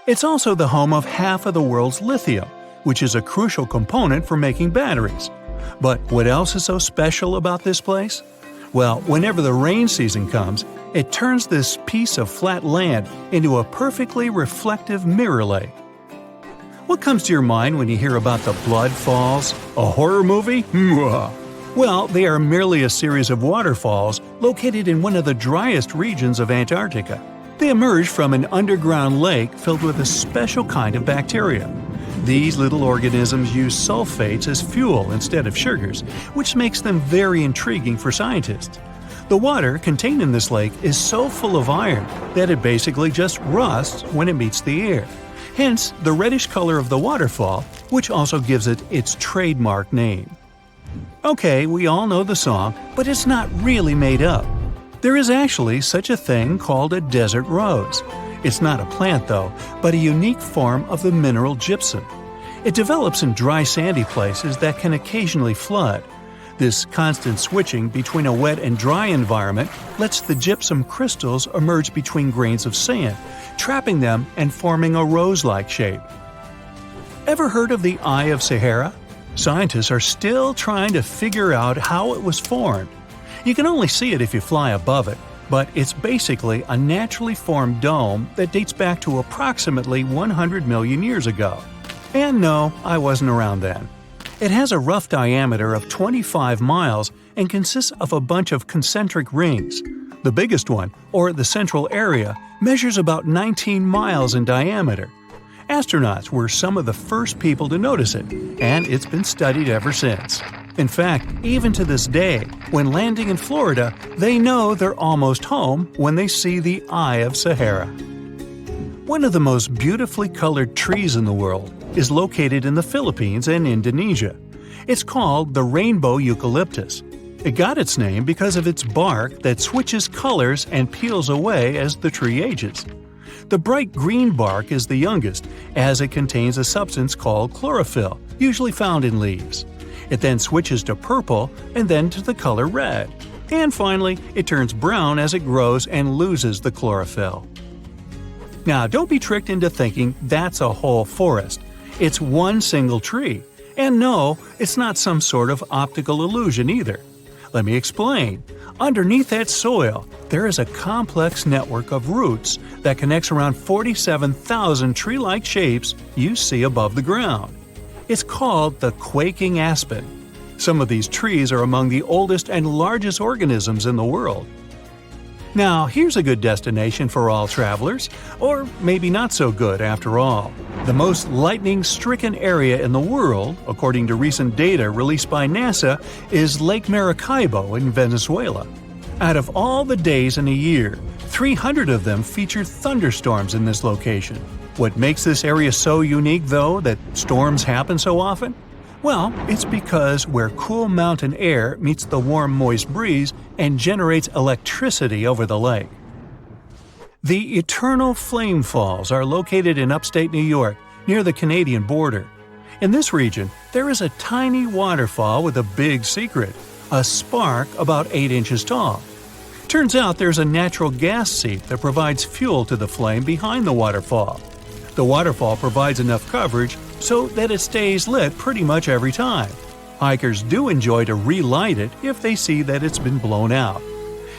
It's also the home of half of the world's lithium, which is a crucial component for making batteries. But what else is so special about this place? Well, whenever the rain season comes, it turns this piece of flat land into a perfectly reflective mirror lake. What comes to your mind when you hear about the Blood Falls? A horror movie? Well, they are merely a series of waterfalls located in one of the driest regions of Antarctica. They emerge from an underground lake filled with a special kind of bacteria. These little organisms use sulfates as fuel instead of sugars, which makes them very intriguing for scientists. The water contained in this lake is so full of iron that it basically just rusts when it meets the air. Hence, the reddish color of the waterfall, which also gives it its trademark name. Okay, we all know the song, but it's not really made up. There is actually such a thing called a desert rose. It's not a plant though, but a unique form of the mineral gypsum. It develops in dry sandy places that can occasionally flood. This constant switching between a wet and dry environment lets the gypsum crystals emerge between grains of sand, trapping them and forming a rose-like shape. Ever heard of the Eye of Sahara? Scientists are still trying to figure out how it was formed. You can only see it if you fly above it, but it's basically a naturally formed dome that dates back to approximately 100 million years ago. And no, I wasn't around then. It has a rough diameter of 25 miles and consists of a bunch of concentric rings. The biggest one, or the central area, measures about 19 miles in diameter. Astronauts were some of the first people to notice it, and it's been studied ever since. In fact, even to this day, when landing in Florida, they know they're almost home when they see the Eye of Sahara. One of the most beautifully colored trees in the world is located in the Philippines and Indonesia. It's called the rainbow eucalyptus. It got its name because of its bark that switches colors and peels away as the tree ages. The bright green bark is the youngest, as it contains a substance called chlorophyll, usually found in leaves. It then switches to purple and then to the color red. And finally, it turns brown as it grows and loses the chlorophyll. Now, don't be tricked into thinking that's a whole forest. It's one single tree. And no, it's not some sort of optical illusion either. Let me explain. Underneath that soil, there is a complex network of roots that connects around 47,000 tree-like shapes you see above the ground. It's called the quaking aspen. Some of these trees are among the oldest and largest organisms in the world. Now, here's a good destination for all travelers, or maybe not so good after all. The most lightning-stricken area in the world, according to recent data released by NASA, is Lake Maracaibo in Venezuela. Out of all the days in a year, 300 of them feature thunderstorms in this location. What makes this area so unique, though, that storms happen so often? Well, it's because where cool mountain air meets the warm, moist breeze and generates electricity over the lake. The Eternal Flame Falls are located in upstate New York, near the Canadian border. In this region, there is a tiny waterfall with a big secret, a spark about 8 inches tall. Turns out there's a natural gas seep that provides fuel to the flame behind the waterfall. The waterfall provides enough coverage so that it stays lit pretty much every time. Hikers do enjoy to relight it if they see that it's been blown out.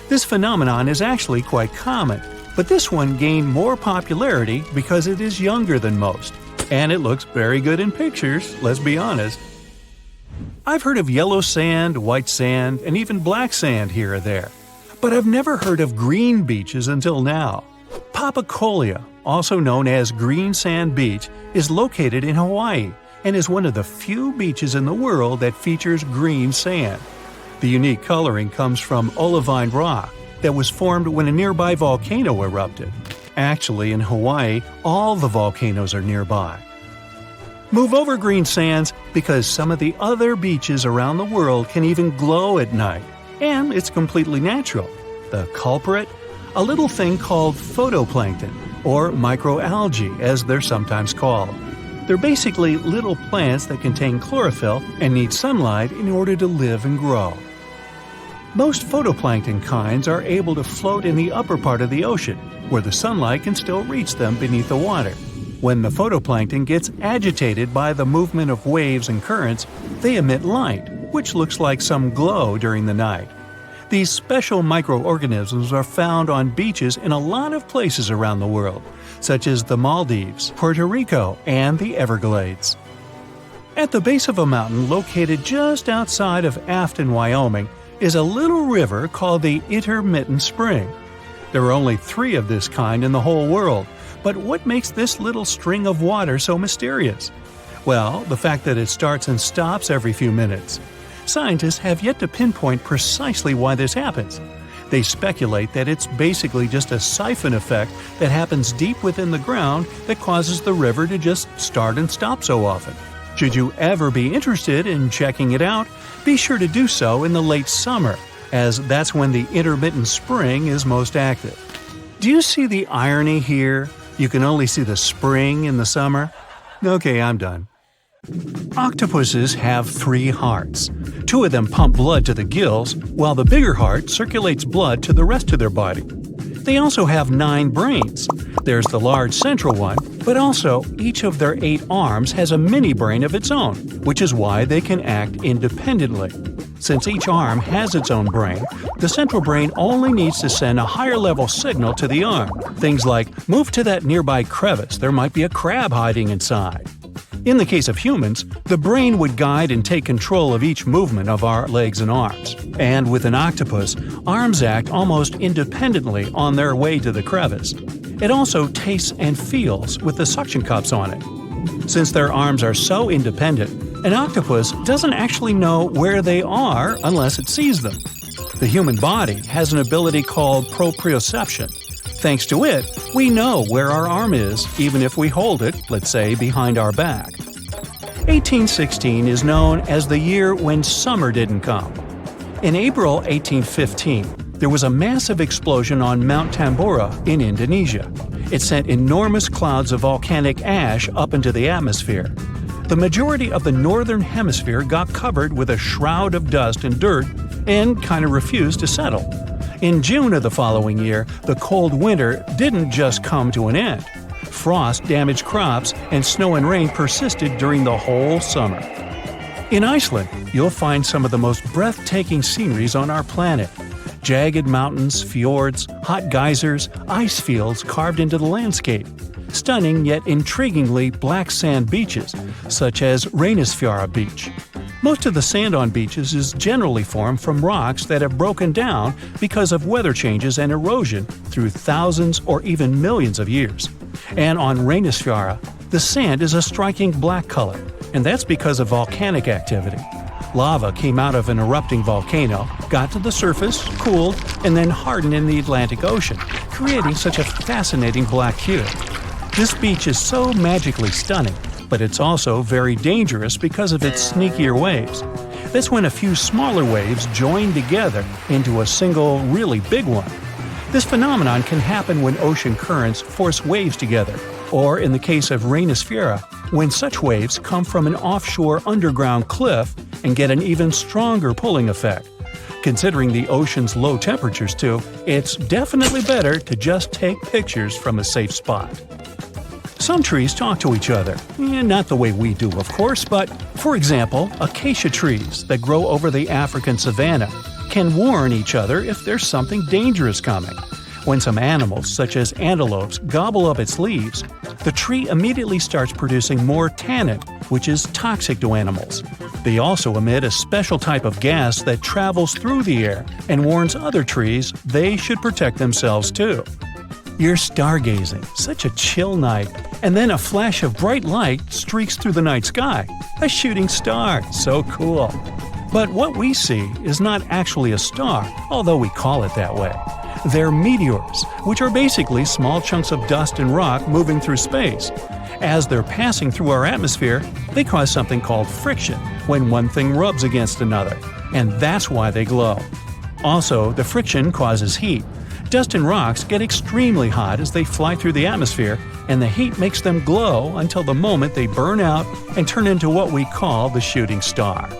This phenomenon is actually quite common, but this one gained more popularity because it is younger than most. And it looks very good in pictures, let's be honest. I've heard of yellow sand, white sand, and even black sand here or there. But I've never heard of green beaches until now. Papacolia, also known as Green Sand Beach, is located in Hawaii and is one of the few beaches in the world that features green sand. The unique coloring comes from olivine rock that was formed when a nearby volcano erupted. Actually, in Hawaii, all the volcanoes are nearby. Move over green sands because some of the other beaches around the world can even glow at night, and it's completely natural. The culprit? A little thing called photoplankton, or microalgae as they're sometimes called. They're basically little plants that contain chlorophyll and need sunlight in order to live and grow. Most photoplankton kinds are able to float in the upper part of the ocean, where the sunlight can still reach them beneath the water. When the photoplankton gets agitated by the movement of waves and currents, they emit light, which looks like some glow during the night. These special microorganisms are found on beaches in a lot of places around the world, such as the Maldives, Puerto Rico, and the Everglades. At the base of a mountain located just outside of Afton, Wyoming, is a little river called the Intermittent Spring. There are only 3 of this kind in the whole world, but what makes this little string of water so mysterious? Well, the fact that it starts and stops every few minutes. Scientists have yet to pinpoint precisely why this happens. They speculate that it's basically just a siphon effect that happens deep within the ground that causes the river to just start and stop so often. Should you ever be interested in checking it out, be sure to do so in the late summer, as that's when the intermittent spring is most active. Do you see the irony here? You can only see the spring in the summer? Okay, I'm done. Octopuses have 3 hearts. 2 of them pump blood to the gills, while the bigger heart circulates blood to the rest of their body. They also have 9 brains. There's the large central one, but also each of their 8 arms has a mini brain of its own, which is why they can act independently. Since each arm has its own brain, the central brain only needs to send a higher level signal to the arm. Things like, move to that nearby crevice, there might be a crab hiding inside. In the case of humans, the brain would guide and take control of each movement of our legs and arms. And with an octopus, arms act almost independently on their way to the crevice. It also tastes and feels with the suction cups on it. Since their arms are so independent, an octopus doesn't actually know where they are unless it sees them. The human body has an ability called proprioception. Thanks to it, we know where our arm is, even if we hold it, let's say, behind our back. 1816 is known as the year when summer didn't come. In April 1815, there was a massive explosion on Mount Tambora in Indonesia. It sent enormous clouds of volcanic ash up into the atmosphere. The majority of the northern hemisphere got covered with a shroud of dust and dirt and kind of refused to settle. In June of the following year, the cold winter didn't just come to an end. Frost damaged crops, and snow and rain persisted during the whole summer. In Iceland, you'll find some of the most breathtaking sceneries on our planet. Jagged mountains, fjords, hot geysers, ice fields carved into the landscape. Stunning yet intriguingly black sand beaches, such as Reynisfjara Beach. Most of the sand on beaches is generally formed from rocks that have broken down because of weather changes and erosion through thousands or even millions of years. And on Reynisfjara, the sand is a striking black color, and that's because of volcanic activity. Lava came out of an erupting volcano, got to the surface, cooled, and then hardened in the Atlantic Ocean, creating such a fascinating black cube. This beach is so magically stunning, but it's also very dangerous because of its sneakier waves. That's when a few smaller waves join together into a single, really big one. This phenomenon can happen when ocean currents force waves together, or in the case of rainosphera, when such waves come from an offshore underground cliff and get an even stronger pulling effect. Considering the ocean's low temperatures too, it's definitely better to just take pictures from a safe spot. Some trees talk to each other. Not the way we do, of course, but, for example, acacia trees that grow over the African savanna can warn each other if there's something dangerous coming. When some animals, such as antelopes, gobble up its leaves, the tree immediately starts producing more tannin, which is toxic to animals. They also emit a special type of gas that travels through the air and warns other trees they should protect themselves too. You're stargazing, such a chill night, and then a flash of bright light streaks through the night sky. A shooting star, so cool. But what we see is not actually a star, although we call it that way. They're meteors, which are basically small chunks of dust and rock moving through space. As they're passing through our atmosphere, they cause something called friction when one thing rubs against another, and that's why they glow. Also, the friction causes heat. Dust and rocks get extremely hot as they fly through the atmosphere, and the heat makes them glow until the moment they burn out and turn into what we call the shooting star.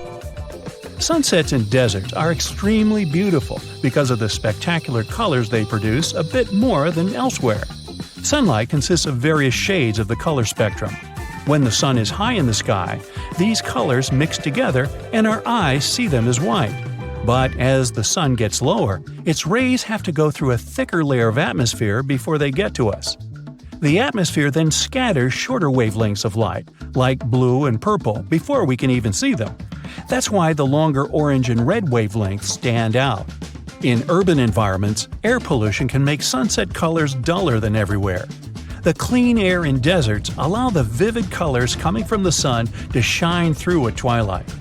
Sunsets in deserts are extremely beautiful because of the spectacular colors they produce a bit more than elsewhere. Sunlight consists of various shades of the color spectrum. When the sun is high in the sky, these colors mix together and our eyes see them as white. But as the sun gets lower, its rays have to go through a thicker layer of atmosphere before they get to us. The atmosphere then scatters shorter wavelengths of light, like blue and purple, before we can even see them. That's why the longer orange and red wavelengths stand out. In urban environments, air pollution can make sunset colors duller than everywhere. The clean air in deserts allow the vivid colors coming from the sun to shine through at twilight.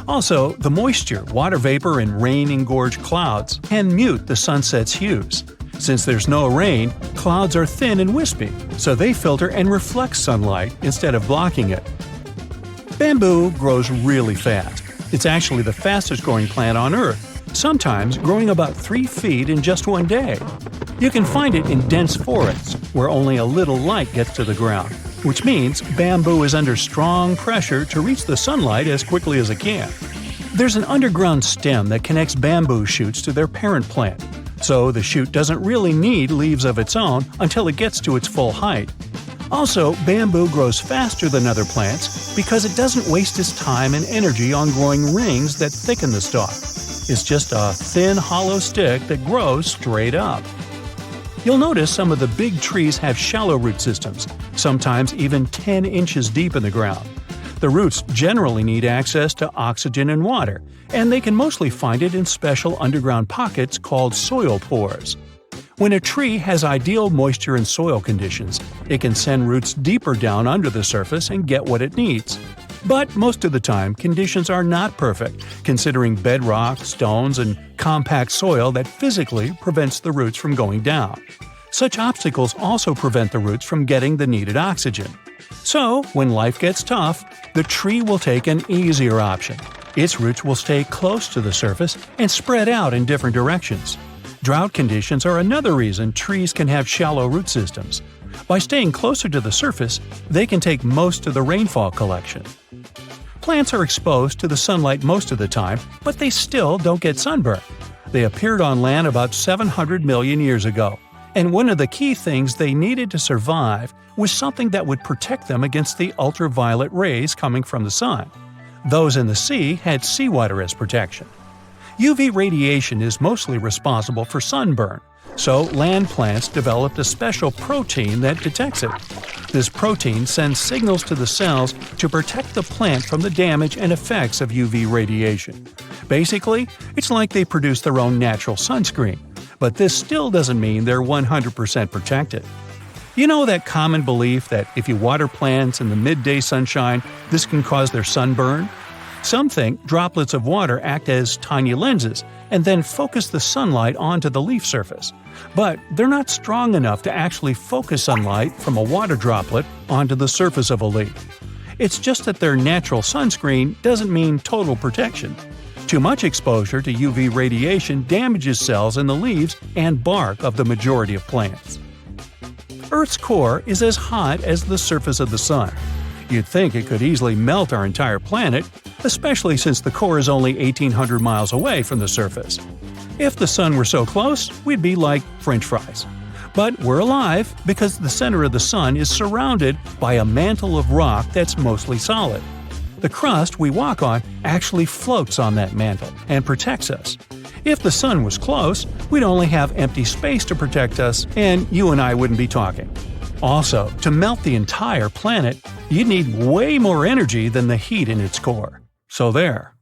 Also, the moisture, water vapor, and rain-engorged clouds can mute the sunset's hues. Since there's no rain, clouds are thin and wispy, so they filter and reflect sunlight instead of blocking it. Bamboo grows really fast. It's actually the fastest growing plant on Earth, sometimes growing about 3 feet in just one day. You can find it in dense forests, where only a little light gets to the ground, which means bamboo is under strong pressure to reach the sunlight as quickly as it can. There's an underground stem that connects bamboo shoots to their parent plant, so the shoot doesn't really need leaves of its own until it gets to its full height. Also, bamboo grows faster than other plants because it doesn't waste its time and energy on growing rings that thicken the stalk. It's just a thin, hollow stick that grows straight up. You'll notice some of the big trees have shallow root systems, sometimes even 10 inches deep in the ground. The roots generally need access to oxygen and water, and they can mostly find it in special underground pockets called soil pores. When a tree has ideal moisture and soil conditions, it can send roots deeper down under the surface and get what it needs. But most of the time, conditions are not perfect, considering bedrock, stones, and compact soil that physically prevents the roots from going down. Such obstacles also prevent the roots from getting the needed oxygen. So, when life gets tough, the tree will take an easier option. Its roots will stay close to the surface and spread out in different directions. Drought conditions are another reason trees can have shallow root systems. By staying closer to the surface, they can take most of the rainfall collection. Plants are exposed to the sunlight most of the time, but they still don't get sunburned. They appeared on land about 700 million years ago, and one of the key things they needed to survive was something that would protect them against the ultraviolet rays coming from the sun. Those in the sea had seawater as protection. UV radiation is mostly responsible for sunburn, so land plants developed a special protein that detects it. This protein sends signals to the cells to protect the plant from the damage and effects of UV radiation. Basically, it's like they produce their own natural sunscreen, but this still doesn't mean they're 100% protected. You know that common belief that if you water plants in the midday sunshine, this can cause their sunburn? Some think droplets of water act as tiny lenses and then focus the sunlight onto the leaf surface. But they're not strong enough to actually focus sunlight from a water droplet onto the surface of a leaf. It's just that their natural sunscreen doesn't mean total protection. Too much exposure to UV radiation damages cells in the leaves and bark of the majority of plants. Earth's core is as hot as the surface of the sun. You'd think it could easily melt our entire planet, especially since the core is only 1,800 miles away from the surface. If the sun were so close, we'd be like French fries. But we're alive because the center of the sun is surrounded by a mantle of rock that's mostly solid. The crust we walk on actually floats on that mantle and protects us. If the sun was close, we'd only have empty space to protect us, and you and I wouldn't be talking. Also, to melt the entire planet, you'd need way more energy than the heat in its core. So there.